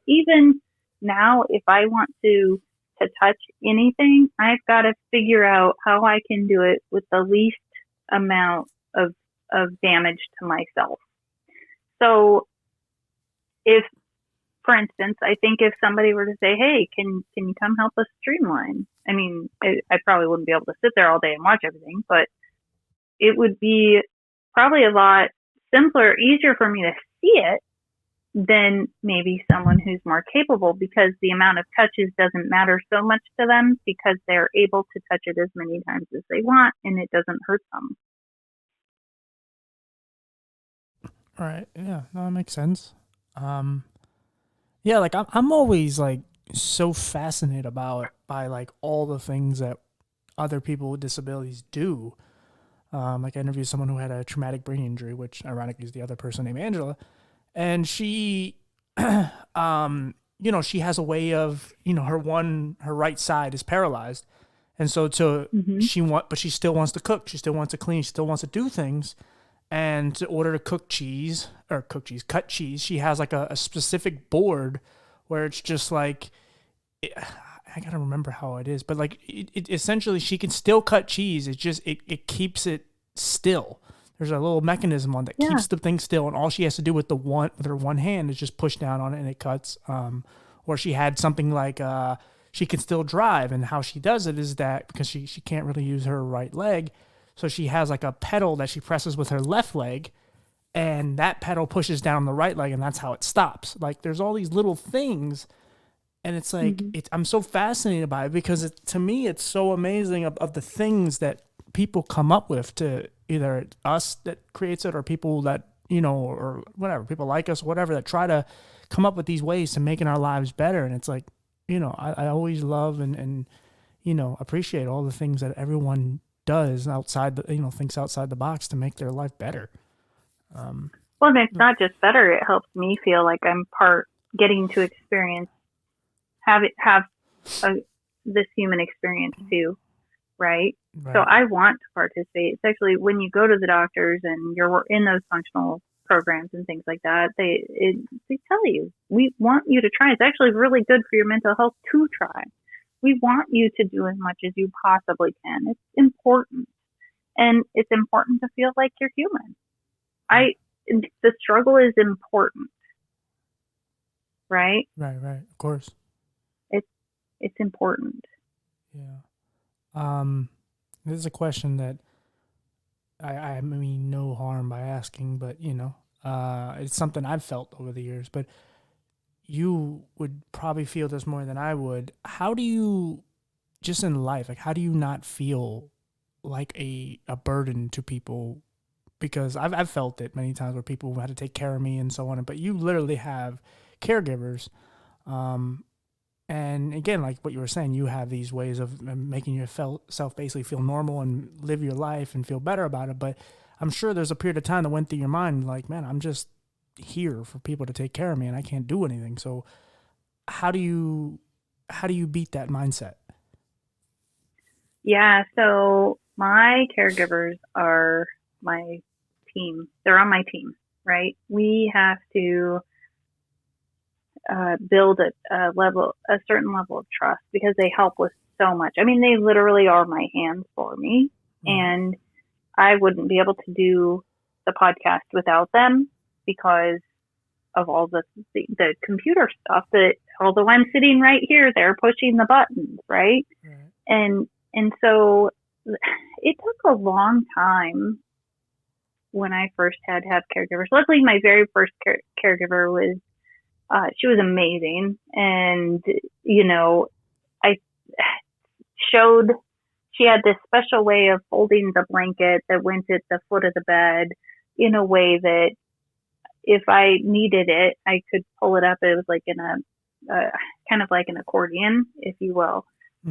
Even now, if I want to touch anything, I've got to figure out how I can do it with the least amount of damage to myself. So if, for instance, I think if somebody were to say, hey, can you come help us streamline? I mean, I probably wouldn't be able to sit there all day and watch everything, but it would be probably a lot simpler, easier for me to see it than maybe someone who's more capable, because the amount of touches doesn't matter so much to them, because they're able to touch it as many times as they want and it doesn't hurt them. Right. Yeah. No, that makes sense. Yeah, like I'm always like so fascinated by like all the things that other people with disabilities do. Like, I interviewed someone who had a traumatic brain injury, which ironically is the other person named Angela, and she, she has a way of, her right side is paralyzed, and so but she still wants to cook, she still wants to clean, she still wants to do things, and in order to cut cheese, she has like a specific board where it's just like, I gotta remember how it is, but like it essentially she can still cut cheese. It's just it keeps it still. There's a little mechanism on that keeps the thing still, and all she has to do with her one hand is just push down on it and it cuts. Or she had something like she can still drive, and how she does it is that because she can't really use her right leg, so she has like a pedal that she presses with her left leg, and that pedal pushes down the right leg, and that's how it stops. Like, there's all these little things. And it's like, I'm so fascinated by it, because to me, it's so amazing of the things that people come up with, to either us that creates it, or people that, or whatever, people like us, whatever, that try to come up with these ways to making our lives better. And it's like, I always love and appreciate all the things that everyone does outside thinks outside the box to make their life better. Well, and it's not just better. It helps me feel like I'm getting to experience have this human experience too, right? So I want to participate. It's actually when you go to the doctors and you're in those functional programs and things like that, they tell you, we want you to try. It's actually really good for your mental health to try. We want you to do as much as you possibly can. It's important, and it's important to feel like you're human. The struggle is important, right? Right, of course. It's important. Yeah. This is a question that I mean no harm by asking, but it's something I've felt over the years, but you would probably feel this more than I would. How do you, just in life, like, how do you not feel like a burden to people? Because I've felt it many times where people had to take care of me and so on, but you literally have caregivers. And again, like what you were saying, you have these ways of making yourself basically feel normal and live your life and feel better about it. But I'm sure there's a period of time that went through your mind like, man, I'm just here for people to take care of me and I can't do anything. So how do you beat that mindset? Yeah, so my caregivers are my team. They're on my team, right? We have to build a certain level of trust because they help with so much. I mean, they literally are my hands for me, and I wouldn't be able to do the podcast without them because of all the computer stuff. That although I'm sitting right here, they're pushing the buttons, right? And so it took a long time when I first had caregivers. Luckily, my very first caregiver was she was amazing, and I showed she had this special way of folding the blanket that went at the foot of the bed in a way that if I needed it, I could pull it up. It was like in a kind of like an accordion, if you will.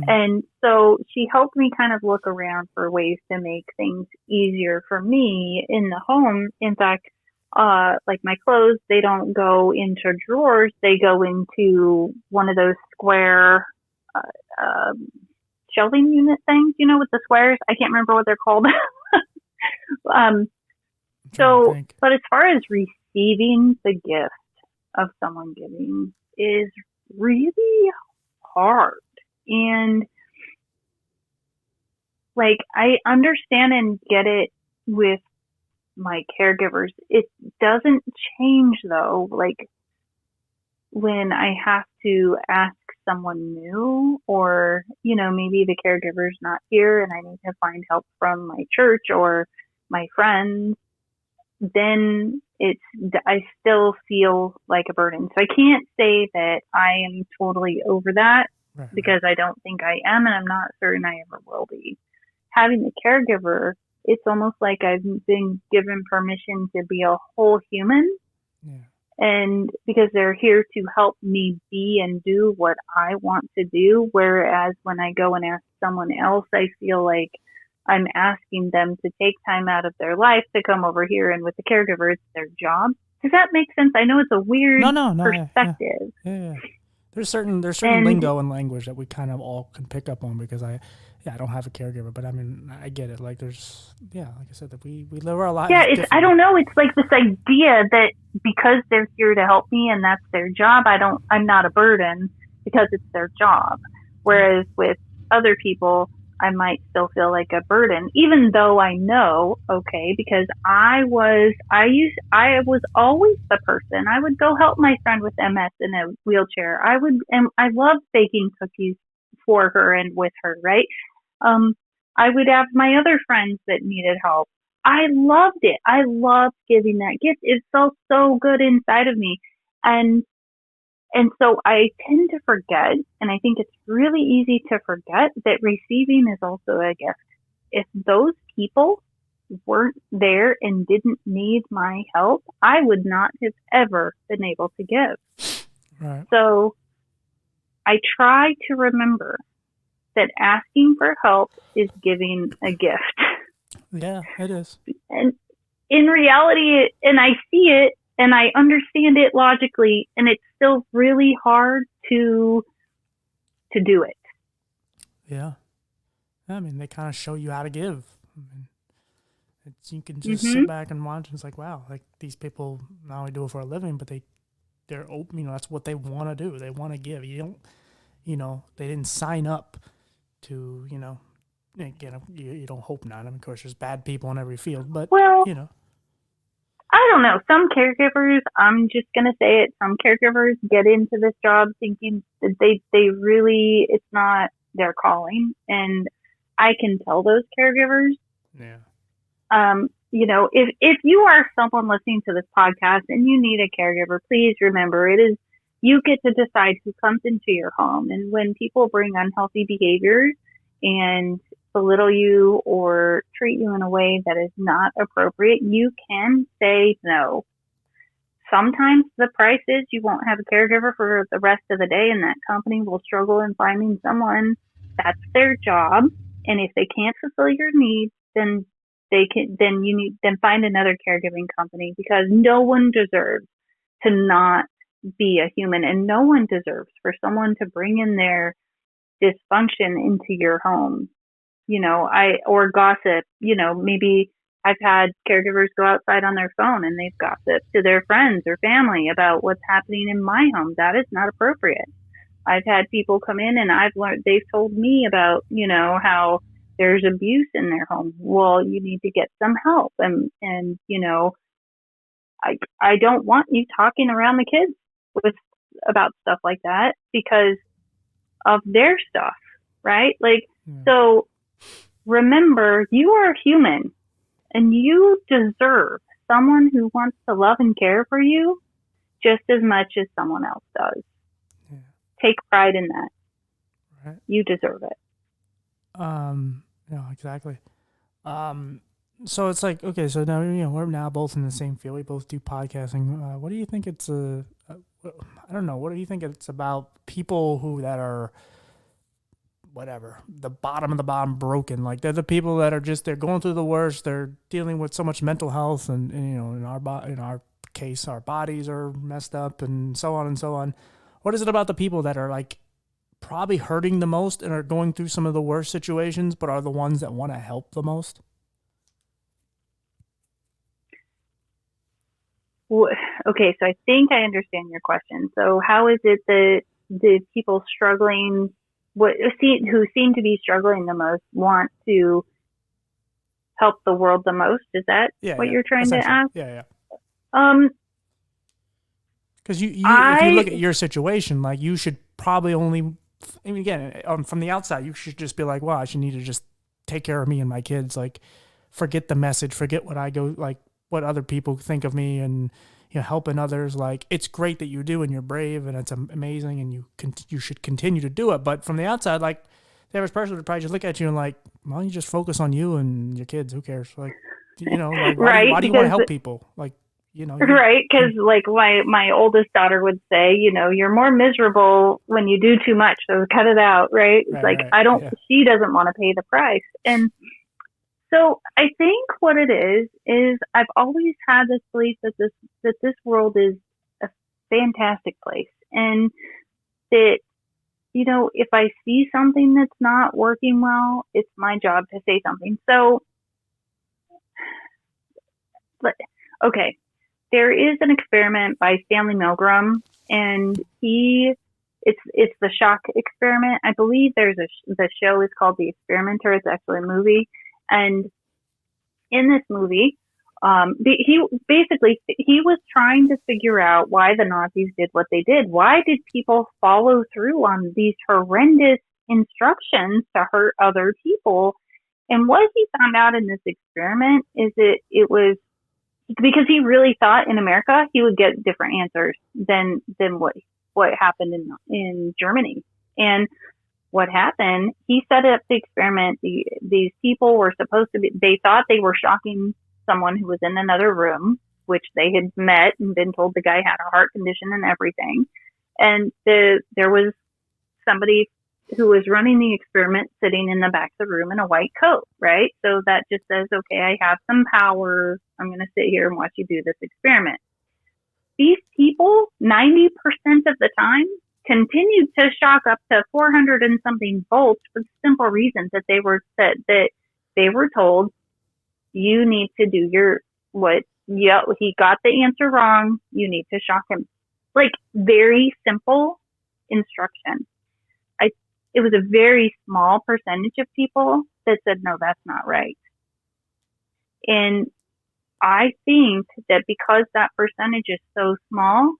And so she helped me kind of look around for ways to make things easier for me in the home. In fact, like my clothes, they don't go into drawers. They go into one of those square shelving unit things, with the squares. I can't remember what they're called. But as far as receiving the gift of someone giving is really hard. And like, I understand and get it with my caregivers. It doesn't change though. Like when I have to ask someone new or, maybe the caregiver's not here and I need to find help from my church or my friends, then I still feel like a burden. So I can't say that I am totally over that because I don't think I am, and I'm not certain I ever will be. Having the caregiver, it's almost like I've been given permission to be a whole human. Yeah. And because they're here to help me be and do what I want to do. Whereas when I go and ask someone else, I feel like I'm asking them to take time out of their life to come over here. And with the caregiver, it's their job. Does that make sense? I know it's a weird perspective. Yeah. There's certain lingo and language that we kind of all can pick up on because I don't have a caregiver, but I mean, I get it. Like there's, like I said, that we live our lives. Yeah, I don't know. It's like this idea that because they're here to help me and that's their job, I'm not a burden because it's their job. Whereas with other people, I might still feel like a burden, even though I know, because I was always the person. I would go help my friend with MS in a wheelchair. And I loved baking cookies for her and with her, right? I would have my other friends that needed help. I loved it. I loved giving that gift. It felt so good inside of me. And so I tend to forget, and I think it's really easy to forget that receiving is also a gift. If those people weren't there and didn't need my help, I would not have ever been able to give. Right. So I try to remember that asking for help is giving a gift. Yeah, it is. And in reality, and I see it, and I understand it logically, and it's still really hard to do it. Yeah. I mean, they kind of show you how to give. I mean, you can just sit back and watch, and it's like, wow, like these people not only do it for a living, but they're open, that's what they want to do. They want to give. You don't, they didn't sign up to, again, you don't hope not. I mean, of course, there's bad people in every field, but, I don't know. Some caregivers, I'm just going to say it, some caregivers get into this job thinking that they really, it's not their calling. And I can tell those caregivers. Yeah. If you are someone listening to this podcast and you need a caregiver, please remember you get to decide who comes into your home. And when people bring unhealthy behaviors and belittle you or treat you in a way that is not appropriate, you can say no. sometimes the price is you won't have a caregiver for the rest of the day, and that company will struggle in finding someone. That's their job. And if they can't fulfill your needs, then then find another caregiving company, because no one deserves to not be a human, and no one deserves for someone to bring in their dysfunction into your home. Or gossip, maybe I've had caregivers go outside on their phone and they've gossiped to their friends or family about what's happening in my home. That is not appropriate. I've had people come in and they've told me about, how there's abuse in their home. Well, you need to get some help. And I don't want you talking around the kids about stuff like that because of their stuff, right? So remember, you are human and you deserve someone who wants to love and care for you just as much as someone else does. Yeah. Take pride in that. Right. You deserve it. No, exactly. So it's like, okay, so now, we're now both in the same field. We both do podcasting. What do you think it's, I don't know, what do you think it's about people that are, whatever, the bottom of the bottom broken? Like, they're the people that are they're going through the worst. They're dealing with so much mental health, and in our case, our bodies are messed up, and so on and so on. What is it about the people that are like probably hurting the most and are going through some of the worst situations, but are the ones that want to help the most? Okay, so I think I understand your question. So how is it that the people struggling, who seem to be struggling the most, want to help the world the most? Is that what you're trying to ask? Yeah. Because if you look at your situation, like, you should probably only, I mean, again, from the outside, you should just be like, well, I should need to just take care of me and my kids. Like, forget the message, forget what I go, like, what other people think of me, and helping others. Like, it's great that you do, and you're brave, and it's amazing, and you should continue to do it. But from the outside, like, the average person would probably just look at you and like, well, you just focus on you and your kids. Who cares? Like, like, why do you want to help people? Like, right? Because like my oldest daughter would say, you're more miserable when you do too much, so cut it out, right? It's like, I don't. Yeah. She doesn't want to pay the price, and so I think what it is I've always had this belief that this world is a fantastic place, and that, if I see something that's not working well, it's my job to say something. So, okay, there is an experiment by Stanley Milgram, and it's the shock experiment. I believe the show is called The Experimenter. It's actually a movie. And in this movie, he was trying to figure out why the Nazis did what they did. Why did people follow through on these horrendous instructions to hurt other people? And what he found out in this experiment is it was because he really thought in America he would get different answers than what happened in Germany. And what happened, he set up the experiment. These people were supposed to be, they thought they were shocking someone who was in another room, which they had met and been told the guy had a heart condition and everything. And there was somebody who was running the experiment sitting in the back of the room in a white coat, right? So that just says, okay, I have some power. I'm going to sit here and watch you do this experiment. These people, 90% of the time, continued to shock up to 400 and something volts for the simple reason that they were told, you need to do he got the answer wrong, you need to shock him. Like, very simple instruction. It was a very small percentage of people that said, no, that's not right. And I think that because that percentage is so small,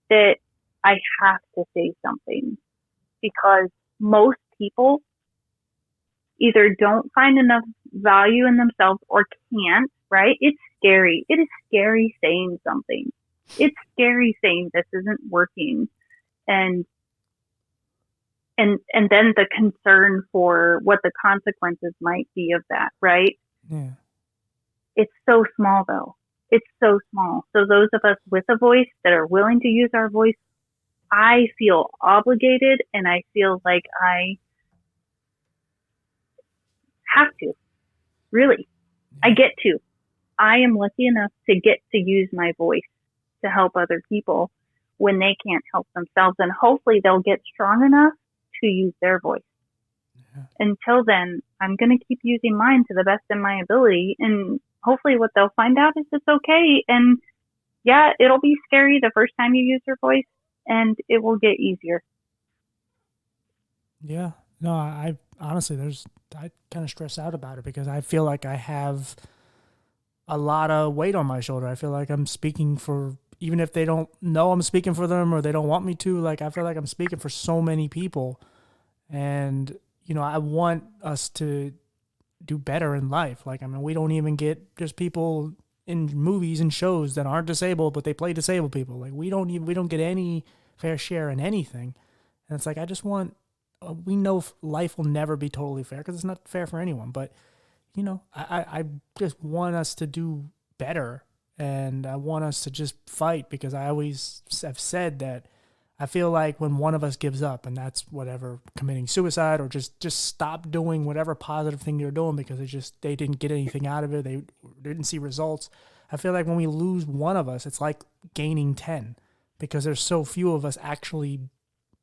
that I have to say something, because most people either don't find enough value in themselves or can't, right? It's scary. It is scary saying something. It's scary saying this isn't working. And then the concern for what the consequences might be of that, right? Yeah. It's so small, though. It's so small. So those of us with a voice that are willing to use our voice, I feel obligated and I feel like I have to, really. I get to. I am lucky enough to get to use my voice to help other people when they can't help themselves. And hopefully they'll get strong enough to use their voice. Yeah. Until then, I'm going to keep using mine to the best of my ability. And hopefully what they'll find out is it's okay. And yeah, it'll be scary the first time you use your voice, and it will get easier. Yeah. No, I honestly, I kind of stress out about it because I feel like I have a lot of weight on my shoulder. I feel like I'm speaking for, even if they don't know I'm speaking for them or they don't want me to, like, I feel like I'm speaking for so many people. And, you know, I want us to do better in life. Like, I mean, we don't even get just people in movies and shows that aren't disabled, but they play disabled people. Like, we don't get any fair share in anything. And it's like, I just want, we know life will never be totally fair because it's not fair for anyone, but you know, I just want us to do better, and I want us to just fight, because I always have said that I feel like when one of us gives up, and that's whatever, committing suicide or just stop doing whatever positive thing they're doing because they didn't get anything out of it, they didn't see results. I feel like when we lose one of us, it's like gaining 10, because there's so few of us actually,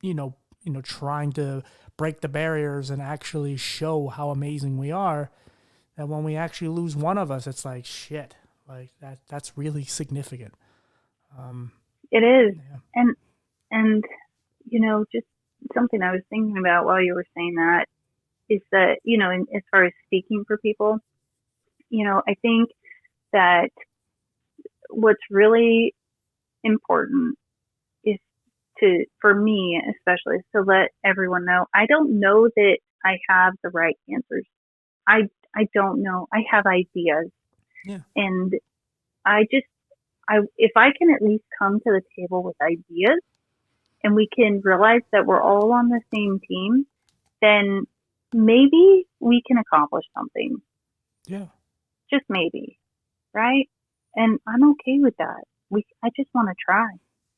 you know, trying to break the barriers and actually show how amazing we are. And when we actually lose one of us, it's like, shit, like that's really significant. It is. Yeah. And, you know, just something I was thinking about while you were saying that is that, you know, as far as speaking for people, you know, I think that what's really important is for me especially, is to let everyone know, I don't know that I have the right answers. I don't know. I have ideas. Yeah. And if I can at least come to the table with ideas and we can realize that we're all on the same team, then maybe we can accomplish something. Yeah. Just maybe. Right? And I'm okay with that. I just want to try.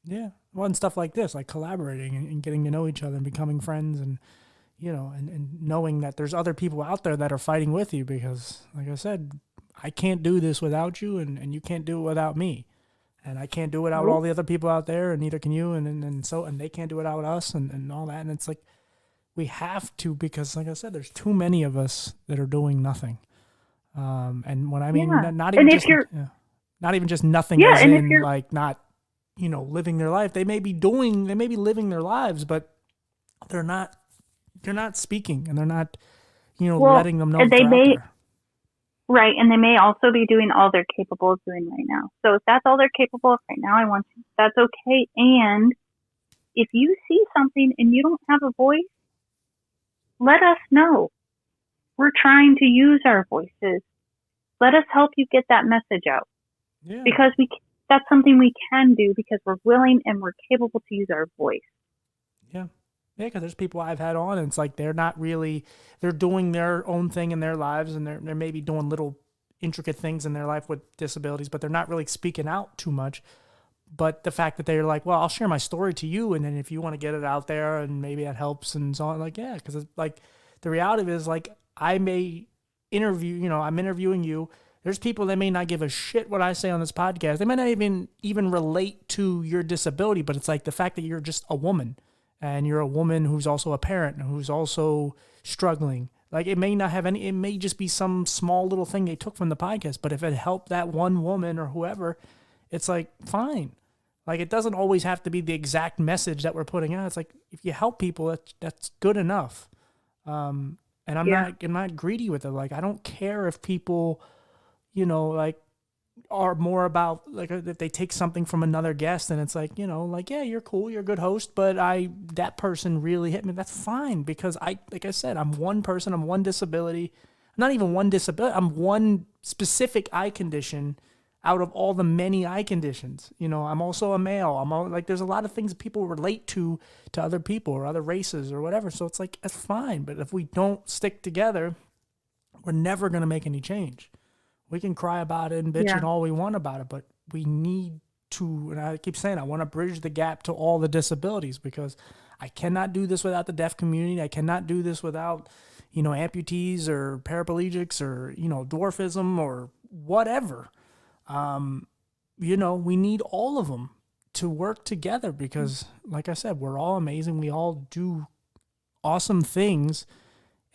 Yeah. Well, and stuff like this, like collaborating and getting to know each other and becoming friends, and you know, and knowing that there's other people out there that are fighting with you, because like I said, I can't do this without you, and you can't do it without me, and I can't do it without all the other people out there, and neither can you, and they can't do it without us, and all that. And it's like, we have to, because like I said, there's too many of us that are doing nothing. And when I mean, not even just nothing, as in like not, you know, living their life. They may be living their lives, but they're not speaking, and they're not, you know, letting them know that they're out there. Right, and they may also be doing all they're capable of doing right now. So if that's all they're capable of right now, that's okay. And if you see something and you don't have a voice, let us know. We're trying to use our voices. Let us help you get that message out. Yeah. Because that's something we can do, because we're willing and we're capable to use our voice. Yeah. Yeah, because there's people I've had on, and it's like they're doing their own thing in their lives, and they're maybe doing little intricate things in their life with disabilities, but they're not really speaking out too much. But the fact that they're like, well, I'll share my story to you, and then if you want to get it out there and maybe that helps and so on, like, yeah, because it's like the reality is, like, I may interview, you know, I'm interviewing you. There's people that may not give a shit what I say on this podcast. They might not even relate to your disability, but it's like the fact that you're just a woman, and you're a woman who's also a parent and who's also struggling. Like, it may not have it may just be some small little thing they took from the podcast, but if it helped that one woman or whoever, it's like, fine. Like, it doesn't always have to be the exact message that we're putting out. It's like, if you help people, that's good enough. And I'm not greedy with it. Like, I don't care if people, you know, like, are more about, like, if they take something from another guest and it's like, you know, like, yeah, you're cool, you're a good host, but that person really hit me. That's fine, because like I said, I'm one person, I'm one disability, not even one disability, I'm one specific eye condition out of all the many eye conditions. You know, I'm also a male. Like, there's a lot of things that people relate to other people or other races or whatever. So it's like, that's fine. But if we don't stick together, we're never going to make any change. We can cry about it and bitch and all we want about it, but we need to, and I keep saying, I want to bridge the gap to all the disabilities, because I cannot do this without the deaf community. I cannot do this without, amputees or paraplegics or, dwarfism or whatever. We need all of them to work together, because, like I said, we're all amazing. We all do awesome things.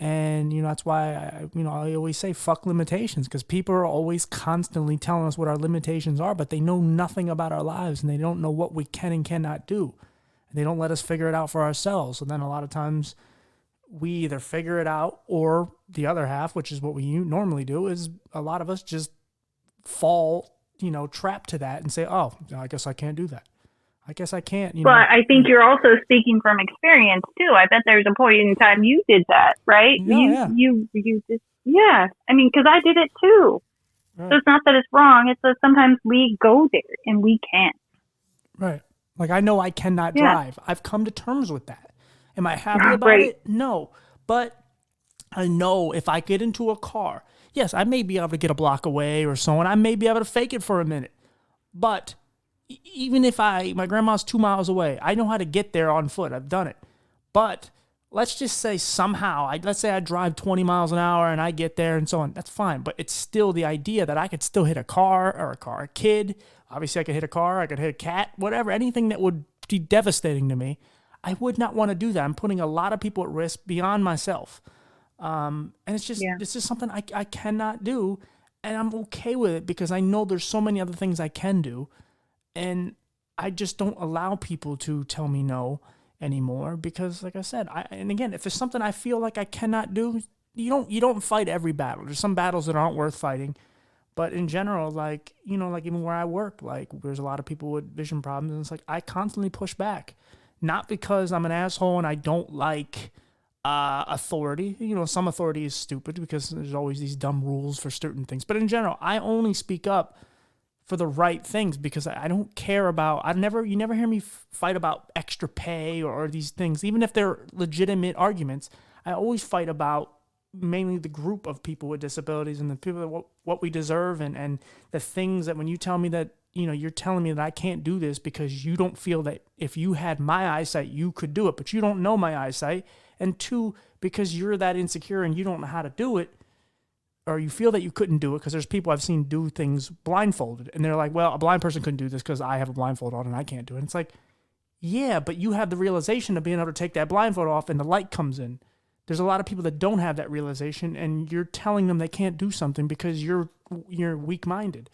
And, that's why, I always say fuck limitations, because people are always constantly telling us what our limitations are, but they know nothing about our lives, and they don't know what we can and cannot do. And they don't let us figure it out for ourselves. So then a lot of times we either figure it out, or the other half, which is what we normally do, is a lot of us just fall, trapped to that and say, oh, I guess I can't do that. I guess I can't. Well, I think you're also speaking from experience too. I bet there's a point in time you did that, right? You just, I mean, because I did it too. Right. So it's not that it's wrong. It's that sometimes we go there and we can't. Right. Like, I know I cannot drive. I've come to terms with that. Am I happy about it? No. But I know if I get into a car, yes, I may be able to get a block away or so on. I may be able to fake it for a minute. But even if my grandma's 2 miles away, I know how to get there on foot. I've done it. But let's just say somehow, let's say I drive 20 miles an hour and I get there and so on. That's fine. But it's still the idea that I could still hit a kid. Obviously, I could hit a car. I could hit a cat, whatever. Anything that would be devastating to me. I would not want to do that. I'm putting a lot of people at risk beyond myself. And it's just something I cannot do. And I'm okay with it, because I know there's so many other things I can do. And I just don't allow people to tell me no anymore, because, like I said, and again, if there's something I feel like I cannot do, you don't fight every battle. There's some battles that aren't worth fighting. But in general, like even where I work, like, there's a lot of people with vision problems, and it's like I constantly push back. Not because I'm an asshole and I don't like authority. Some authority is stupid, because there's always these dumb rules for certain things. But in general, I only speak up for the right things, because I don't care about, you never hear me fight about extra pay or these things, even if they're legitimate arguments. I always fight about mainly the group of people with disabilities, and the people that what we deserve, and the things that when you tell me that, you're telling me that I can't do this because you don't feel that if you had my eyesight, you could do it, but you don't know my eyesight. And two, because you're that insecure and you don't know how to do it, or you feel that you couldn't do it, because there's people I've seen do things blindfolded, and they're like, well, a blind person couldn't do this because I have a blindfold on and I can't do it. And it's like, yeah, but you have the realization of being able to take that blindfold off and the light comes in. There's a lot of people that don't have that realization, and you're telling them they can't do something because you're weak-minded.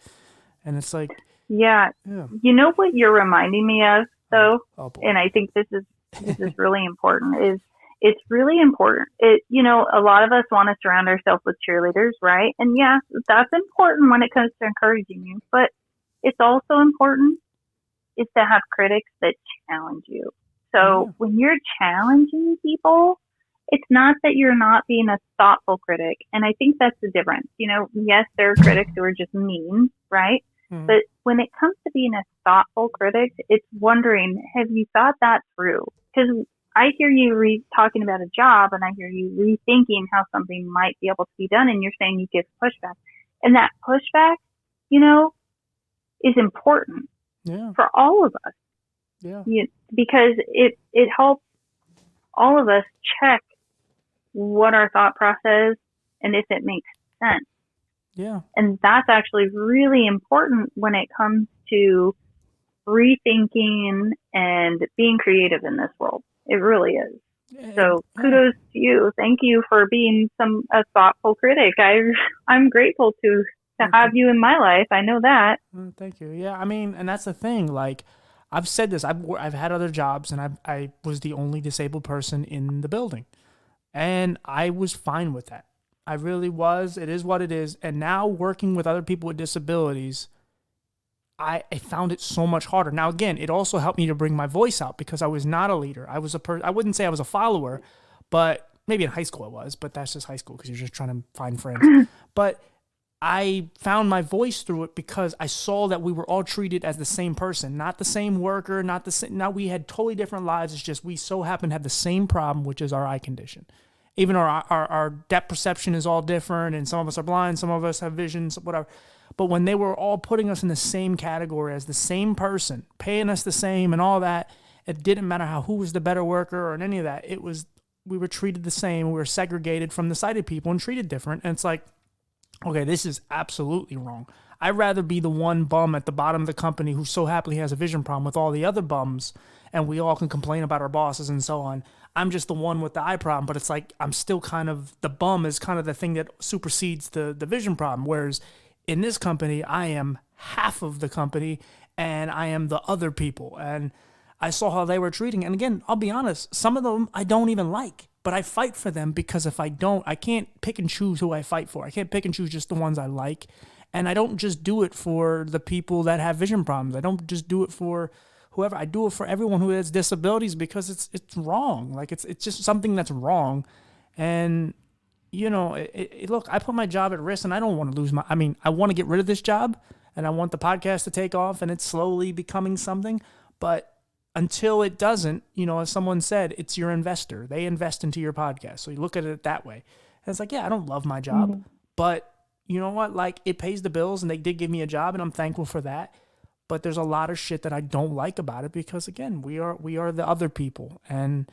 And it's like... Yeah. You know what you're reminding me of, though? Oh, and I think this is really important, is it's really important. A lot of us want to surround ourselves with cheerleaders, right? And yeah, that's important when it comes to encouraging you. But it's also important is to have critics that challenge you. So when you're challenging people, it's not that you're not being a thoughtful critic. And I think that's the difference. Yes, there are critics who are just mean, right? Mm-hmm. But when it comes to being a thoughtful critic, it's wondering, have you thought that through? Because I hear you talking about a job, and I hear you rethinking how something might be able to be done, and you're saying you give pushback. And that pushback, is important for all of us. Yeah. Because it helps all of us check what our thought process and if it makes sense. Yeah. And that's actually really important when it comes to rethinking and being creative in this world. It really is. So kudos to you. Thank you for being a thoughtful critic. I'm grateful to have you in my life. I know that. Thank you. Yeah, I mean, and that's the thing. Like, I've said this. I've had other jobs, and I was the only disabled person in the building, and I was fine with that. I really was. It is what it is. And now working with other people with disabilities, I found it so much harder. Now, again, it also helped me to bring my voice out, because I was not a leader. I wouldn't say I was a follower, but maybe in high school I was, but that's just high school because you're just trying to find friends. But I found my voice through it because I saw that we were all treated as the same person, not the same worker, not we had totally different lives. It's just we so happen to have the same problem, which is our eye condition. Even our depth perception is all different, and some of us are blind, some of us have visions, whatever. But when they were all putting us in the same category as the same person, paying us the same and all that, it didn't matter who was the better worker or any of that. It was, we were treated the same. We were segregated from the sighted people and treated different. And it's like, okay, this is absolutely wrong. I'd rather be the one bum at the bottom of the company who so happily has a vision problem with all the other bums, and we all can complain about our bosses and so on. I'm just the one with the eye problem, but it's like I'm still kind of, the bum is kind of the thing that supersedes the vision problem. Whereas in this company, I am half of the company and I am the other people. And I saw how they were treating. And again, I'll be honest, some of them I don't even like, but I fight for them because if I don't, I can't pick and choose who I fight for. I can't pick and choose just the ones I like. And I don't just do it for the people that have vision problems. I don't just do it for whoever. I do it for everyone who has disabilities because it's wrong. Like it's just something that's wrong. And you know, look, I put my job at risk and I don't want to lose I want to get rid of this job and I want the podcast to take off and it's slowly becoming something. But until it doesn't, you know, as someone said, it's your investor. They invest into your podcast. So you look at it that way. And it's like, yeah, I don't love my job, but you know what? Like it pays the bills and they did give me a job and I'm thankful for that. But there's a lot of shit that I don't like about it because again, we are the other people and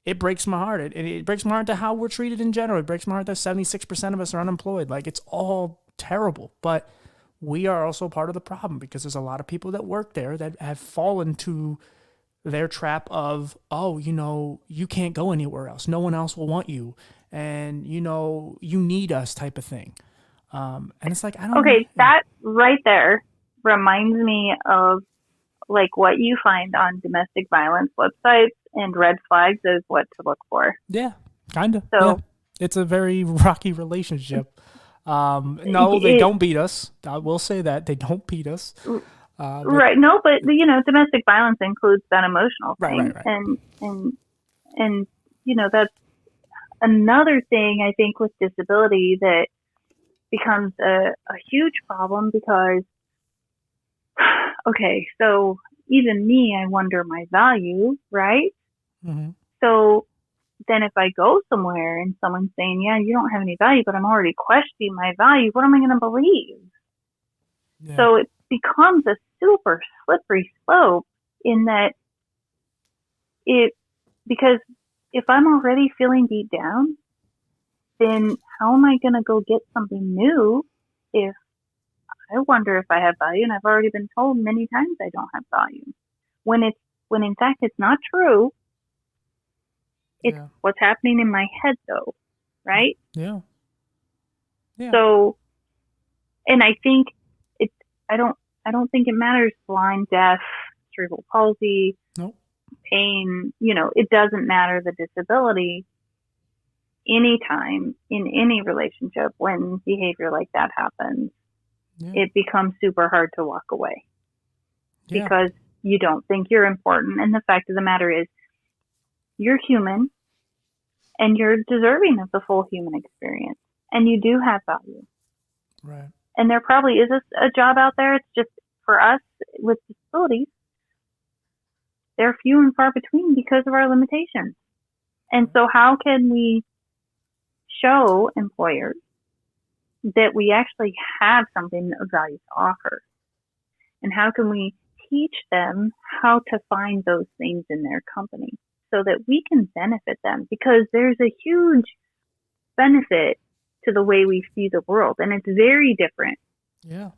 it breaks my heart. It breaks my heart to how we're treated in general. It breaks my heart that 76% of us are unemployed. Like it's all terrible, but we are also part of the problem because there's a lot of people that work there that have fallen to their trap of, oh, you know, you can't go anywhere else. No one else will want you. And, you know, you need us type of thing. And it's like, I don't know. Okay, that right there reminds me of like what you find on domestic violence websites and red flags is what to look for. Yeah, kind of. So yeah. It's a very rocky relationship. No, they don't beat us. I will say that. They don't beat us. Right. No, but you know, domestic violence includes that emotional thing. Right. And you know, that's another thing I think with disability that becomes a huge problem because okay, so even me, I wonder my value, right? Mm-hmm. So then if I go somewhere and someone's saying, yeah, you don't have any value, but I'm already questioning my value, what am I going to believe? Yeah. So it becomes a super slippery slope in that because if I'm already feeling deep down, then how am I going to go get something new if I wonder if I have value and I've already been told many times I don't have value. When in fact it's not true. It's what's happening in my head though, right? Yeah. So, and I think I don't think it matters blind, deaf, cerebral palsy, nope. pain, you know, it doesn't matter the disability. Anytime in any relationship when behavior like that happens, it becomes super hard to walk away because you don't think you're important. And the fact of the matter is you're human and you're deserving of the full human experience and you do have value. Right. And there probably is a job out there. It's just for us with disabilities, they're few and far between because of our limitations. And so how can we show employers that we actually have something of value to offer? And how can we teach them how to find those things in their company so that we can benefit them? Because there's a huge benefit to the way we see the world. And it's very different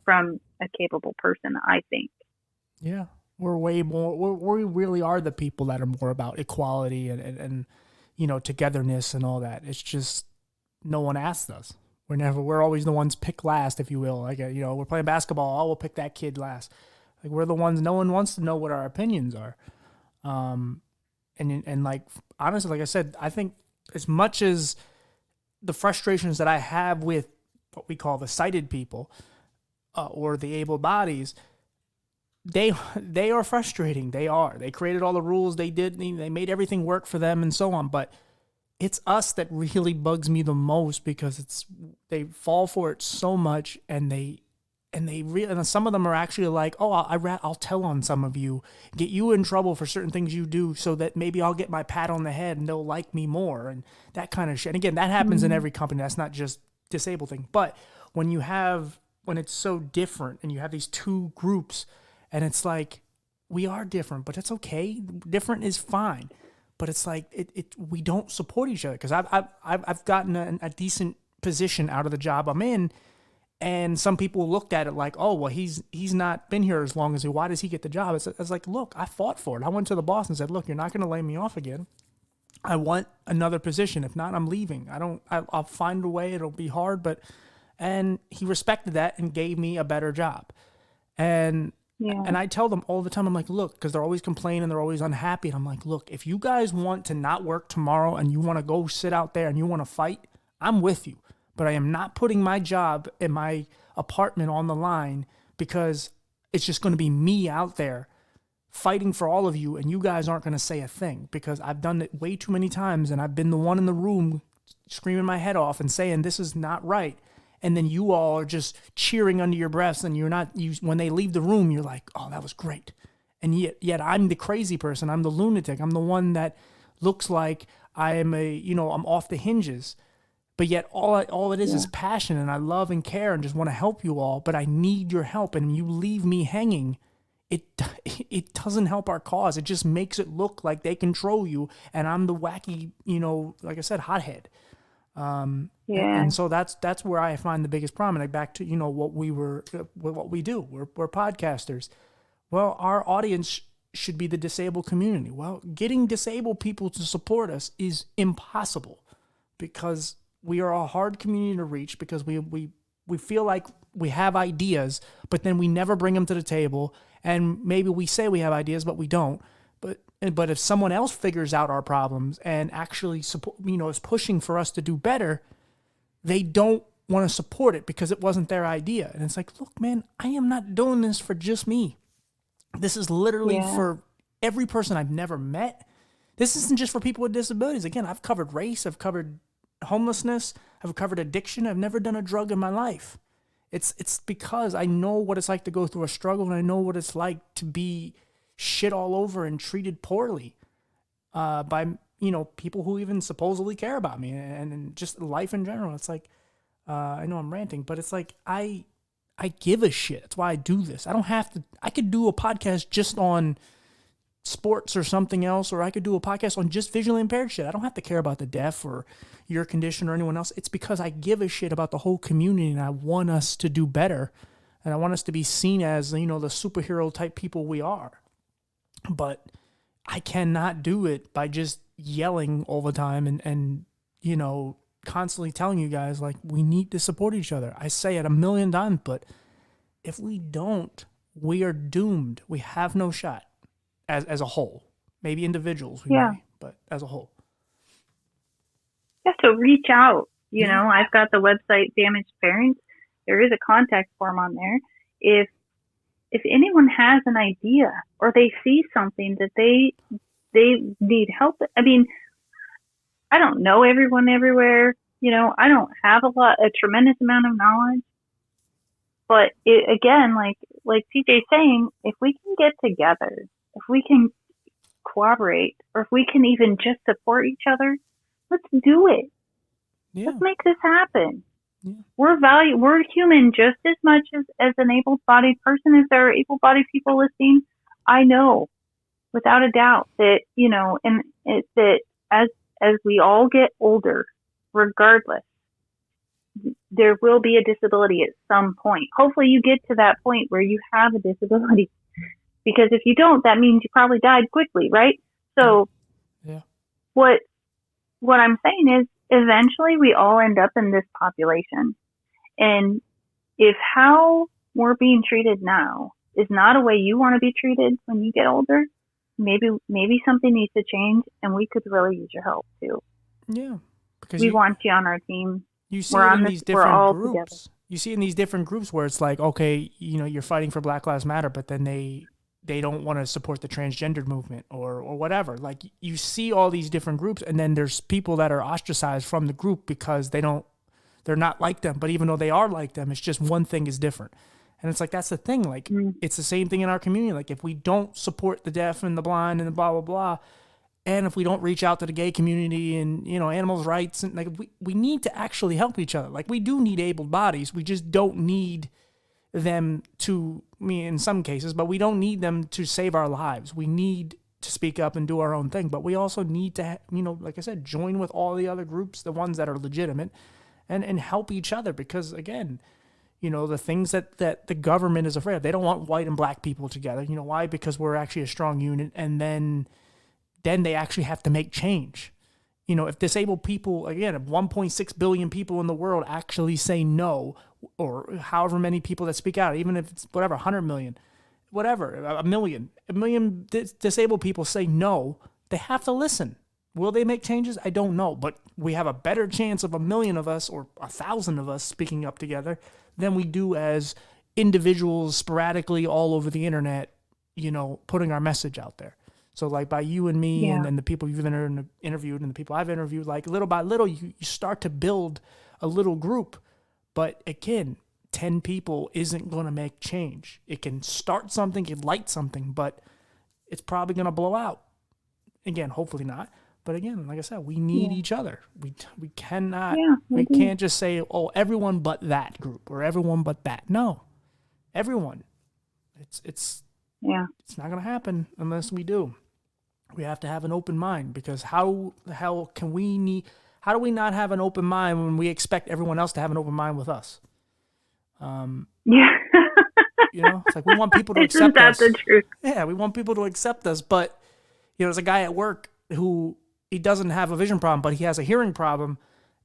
from a capable person, I think. Yeah. We're way more, we really are the people that are more about equality and you know, togetherness and all that. It's just no one asked us. We're always the ones picked last, if you will. Like, you know, we're playing basketball. Oh, we'll pick that kid last. Like, we're the ones, no one wants to know what our opinions are. And like, honestly, like I said, I think as much as the frustrations that I have with what we call the sighted people or the able bodies, they are frustrating. They are. They created all the rules. They made everything work for them and so on. But it's us that really bugs me the most because they fall for it so much and they and and some of them are actually like, oh, I'll tell on some of you, get you in trouble for certain things you do, so that maybe I'll get my pat on the head and they'll like me more, and that kind of shit. And again, that happens in every company. That's not just disabled thing. But when it's so different, and you have these two groups, and it's like, we are different, but it's okay. Different is fine. But it's like we don't support each other, because I've gotten a decent position out of the job I'm in. And some people looked at it like, oh, well, he's not been here as long as he. Why does he get the job? It's like, look, I fought for it. I went to the boss and said, look, you're not going to lay me off again. I want another position. If not, I'm leaving. I'll find a way. It'll be hard, and he respected that and gave me a better job. And I tell them all the time, I'm like, look, because they're always complaining, they're always unhappy. And I'm like, look, if you guys want to not work tomorrow and you want to go sit out there and you want to fight, I'm with you. But I am not putting my job in my apartment on the line, because it's just going to be me out there fighting for all of you, and you guys aren't going to say a thing, because I've done it way too many times, and I've been the one in the room screaming my head off and saying this is not right. And then you all are just cheering under your breaths, and when they leave the room, you're like, oh, that was great. And yet I'm the crazy person. I'm the lunatic. I'm the one that looks like I'm I'm off the hinges. But yet all it is passion, and I love and care and just want to help you all, but I need your help, and you leave me hanging. It doesn't help our cause. It just makes it look like they control you, and I'm the wacky, like I said, hothead. And so that's where I find the biggest problem. Like, back to what we do. We're podcasters. Well, our audience should be the disabled community. Well, getting disabled people to support us is impossible, because we are a hard community to reach, because we feel like we have ideas, but then we never bring them to the table. And maybe we say we have ideas, but we don't. But if someone else figures out our problems and actually support, is pushing for us to do better, they don't want to support it because it wasn't their idea. And it's like, look, man, I am not doing this for just me. This is literally for every person I've never met. This isn't just for people with disabilities. Again, I've covered race, I've covered homelessness, I've covered addiction. I've never done a drug in my life. It's because I know what it's like to go through a struggle, and I know what it's like to be shit all over and treated poorly by people who even supposedly care about me, and just life in general. It's like, I know I'm ranting, but it's like I give a shit. That's why I do this. I don't have to. I could do a podcast just on sports or something else, or I could do a podcast on just visually impaired shit. I don't have to care about the deaf or your condition or anyone else. It's because I give a shit about the whole community, and I want us to do better, and I want us to be seen as, the superhero type people we are. But I cannot do it by just yelling all the time and constantly telling you guys, like, we need to support each other. I say it a million times, but if we don't, we are doomed. We have no shot as a whole. Maybe individuals, may, but as a whole. You have to reach out. I've got the website Damaged Parents. There is a contact form on there. If anyone has an idea, or they see something that they need help with, I mean, I don't know everyone everywhere. I don't have a tremendous amount of knowledge. But again, like TJ's saying, if we can get together, if we can cooperate, or if we can even just support each other, let's do it. Yeah. Let's make this happen. Yeah. We're human just as much as an able-bodied person. If there are able-bodied people listening, I know without a doubt that, that as we all get older, regardless, there will be a disability at some point. Hopefully you get to that point where you have a disability, because if you don't, that means you probably died quickly, right? So what I'm saying is, eventually we all end up in this population. And if how we're being treated now is not a way you want to be treated when you get older, maybe something needs to change, and we could really use your help too. Yeah. Because we want you on our team. You see it in these different groups. You see in these different groups where it's like, okay, you're fighting for Black Lives Matter, but then they don't want to support the transgender movement or whatever. Like, you see all these different groups, and then there's people that are ostracized from the group because they're not like them. But even though they are like them, it's just one thing is different. And it's like, that's the thing. Like, it's the same thing in our community. Like, if we don't support the deaf and the blind and the blah, blah, blah, and if we don't reach out to the gay community and, animals' rights, and like, we need to actually help each other. Like, we do need able bodies. We just don't need them to, in some cases, but we don't need them to save our lives. We need to speak up and do our own thing. But we also need to, like I said, join with all the other groups, the ones that are legitimate, and help each other. Because, again, the things that the government is afraid of. They don't want white and black people together. You know why? Because we're actually a strong unit, and then they actually have to make change. If disabled people, again, if 1.6 billion people in the world actually say no, or however many people that speak out, even if it's whatever, 100 million, whatever, a million disabled people say no, they have to listen. Will they make changes? I don't know, but we have a better chance of 1 million of us or 1,000 of us speaking up together than we do as individuals sporadically all over the internet, putting our message out there. So like by you and me and the people you've interviewed and the people I've interviewed, like little by little, you start to build a little group. But again, 10 people isn't going to make change. It can start something, it can light something, but it's probably going to blow out. Again, hopefully not. But again, like I said, we need each other. We cannot, we can't just say, oh, everyone but that group or everyone but that. No, everyone. It's not going to happen unless we do. We have to have an open mind, because how the hell how do we not have an open mind when we expect everyone else to have an open mind with us? It's like we want people to accept us. Isn't that the truth? Yeah, we want people to accept us, but there's a guy at work who he doesn't have a vision problem, but he has a hearing problem,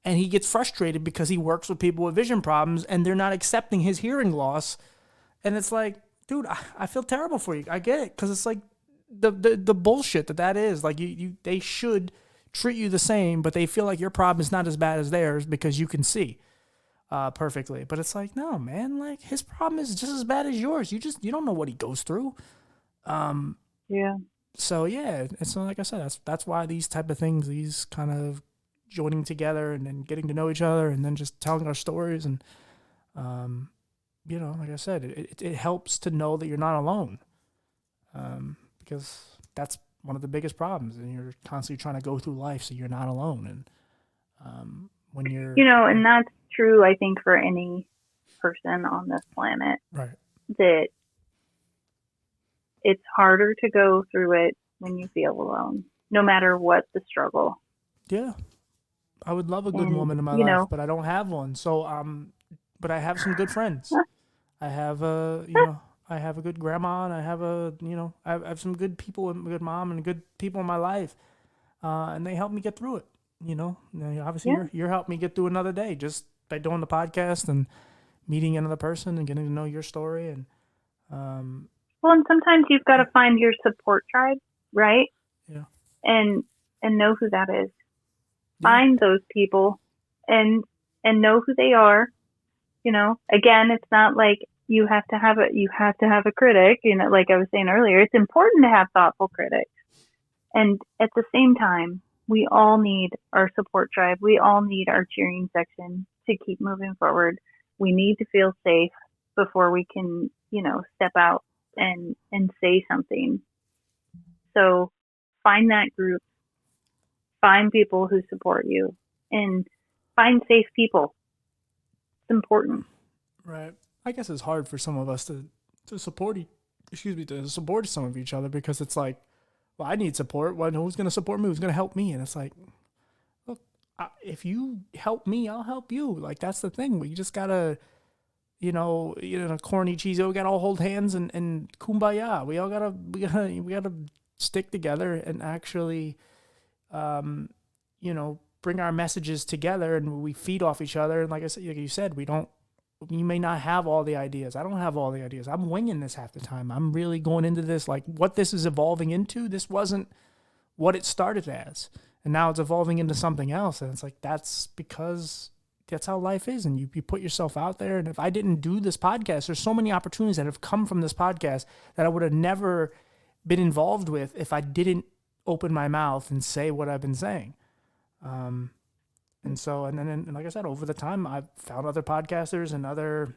and he gets frustrated because he works with people with vision problems and they're not accepting his hearing loss. And it's like, dude, I feel terrible for you. I get it, because it's like the bullshit that is. Like they should treat you the same, but they feel like your problem is not as bad as theirs because you can see perfectly. But it's like, no, man, like his problem is just as bad as yours. You don't know what he goes through. So yeah, it's like I said, that's why these type of things, these kind of joining together and then getting to know each other and then just telling our stories and like I said, it helps to know that you're not alone, because that's one of the biggest problems, and you're constantly trying to go through life so you're not alone. And when you're and that's true, I think, for any person on this planet, right? That it's harder to go through it when you feel alone, no matter what the struggle. Yeah, I would love a good woman in my life, but I don't have one. So but I have some good friends. I have I have a good grandma, and I have I have some good people, and a good mom, and good people in my life, and they help me get through it. Obviously you're helping me get through another day just by doing the podcast and meeting another person and getting to know your story. And well, and sometimes you've got to find your support tribe, right? Yeah. And know who that is. Yeah. Find those people and know who they are. Again, it's not like you have to have a critic, like I was saying earlier. It's important to have thoughtful critics. And at the same time, we all need our support tribe. We all need our cheering section to keep moving forward. We need to feel safe before we can, step out and say something. So find that group, find people who support you, and find safe people. It's important. Right. I guess it's hard for some of us to support some of each other, because it's like, well, I need support. Well, who's going to support me? Who's going to help me? And it's like, look, if you help me, I'll help you. Like, that's the thing. We just got to, corny cheesy, we got to all hold hands and kumbaya. We gotta stick together and actually, bring our messages together, and we feed off each other. And like you said, you may not have all the ideas. I don't have all the ideas. I'm winging this half the time. I'm really going into this, like what this is evolving into. This wasn't what it started as. And now it's evolving into something else. And it's like, that's because that's how life is. And you put yourself out there. And if I didn't do this podcast, there's so many opportunities that have come from this podcast that I would have never been involved with if I didn't open my mouth and say what I've been saying. And so, and then, like I said, over the time, I've found other podcasters and other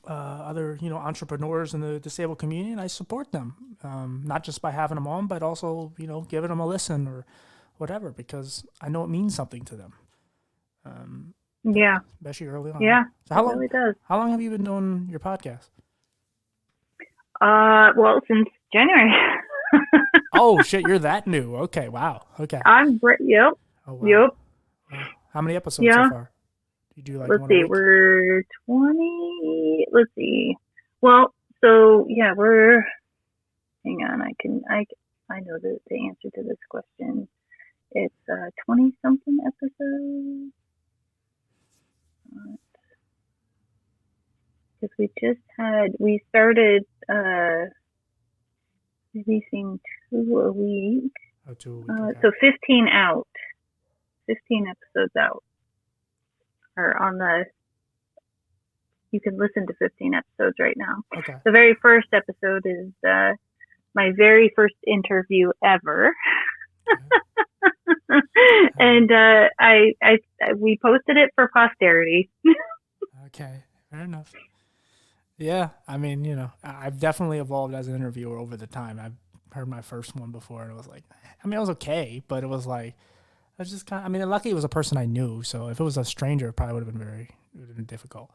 other, entrepreneurs in the disabled community, and I support them, not just by having them on, but also, giving them a listen or whatever, because I know it means something to them. Yeah. Especially early on. Yeah. So it really does. How long have you been doing your podcast? Well, since January. Oh shit, you're that new. Okay, wow. Okay. Yep. Oh wow. Yep. Wow. How many episodes so far? You do like let's one see, a week? we're 20. Let's see. Well, so yeah, we're. Hang on, I know the answer to this question. It's 20 something episodes. Because we started releasing 2 a week. Oh, 2 a week. Okay. So 15 out. 15 episodes out. Or on you can listen to 15 episodes right now. Okay. The very first episode is my very first interview ever. Okay. And we posted it for posterity. Okay, fair enough. Yeah, I mean, I've definitely evolved as an interviewer over the time. I've heard my first one before, and it was like, it was okay, but it was like, I was just lucky it was a person I knew. So if it was a stranger, it probably would have been difficult.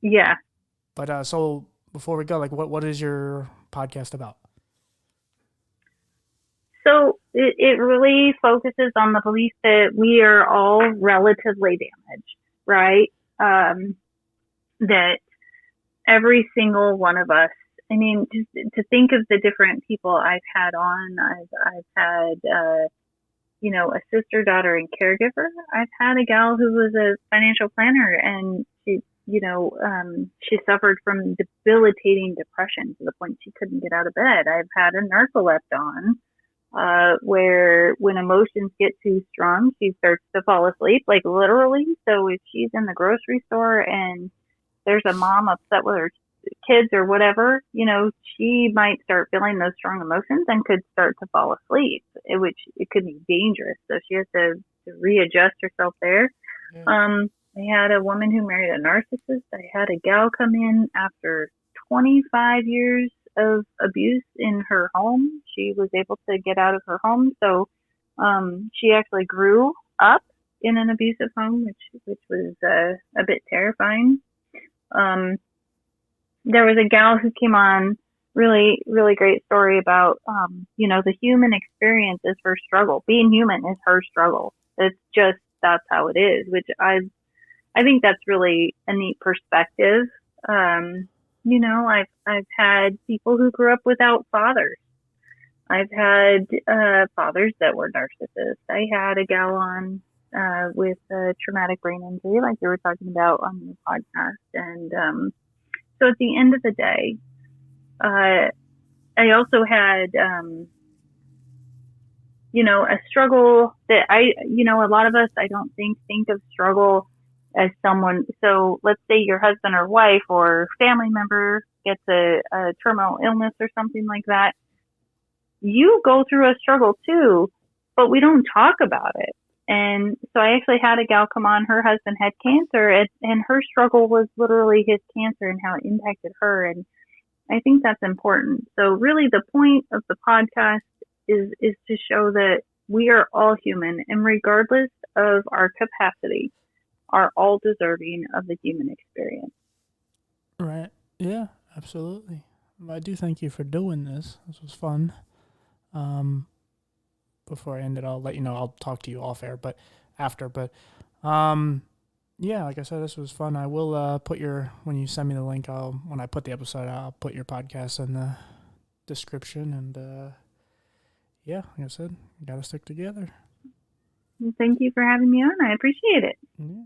Yeah. But so before we go, like, what is your podcast about? So it really focuses on the belief that we are all relatively damaged, right? That every single one of us. I mean, just to think of the different people I've had on. I've had a sister, daughter, and caregiver. I've had a gal who was a financial planner, and she suffered from debilitating depression to the point she couldn't get out of bed. I've had a narcoleptic on, where when emotions get too strong, she starts to fall asleep, like literally. So if she's in the grocery store and there's a mom upset with her kids or whatever, she might start feeling those strong emotions and could start to fall asleep, which it could be dangerous. So she has to readjust herself there. Yeah. I had a woman who married a narcissist. I had a gal come in after 25 years of abuse in her home. She was able to get out of her home. So she actually grew up in an abusive home, which was a bit terrifying. There was a gal who came on, really, really great story about, the human experience is her struggle. Being human is her struggle. That's how it is, which I think that's really a neat perspective. I've had people who grew up without fathers. I've had fathers that were narcissists. I had a gal on with a traumatic brain injury, like you were talking about on your podcast. And so at the end of the day, I also had, a struggle that a lot of us, I don't think of struggle as someone. So let's say your husband or wife or family member gets a terminal illness or something like that. You go through a struggle too, but we don't talk about it. And so I actually had a gal come on, her husband had cancer, and her struggle was literally his cancer and how it impacted her. And I think that's important. So really the point of the podcast is to show that we are all human, and regardless of our capacity, are all deserving of the human experience. Right. Yeah, absolutely. I do thank you for doing this. This was fun. Before I end it, I'll let you know, I'll talk to you off air, but after, yeah, like I said, this was fun. I will put when you send me the link, when I put the episode out, I'll put your podcast in the description, and yeah, like I said, you gotta stick together. Well, thank you for having me on. I appreciate it. Yeah.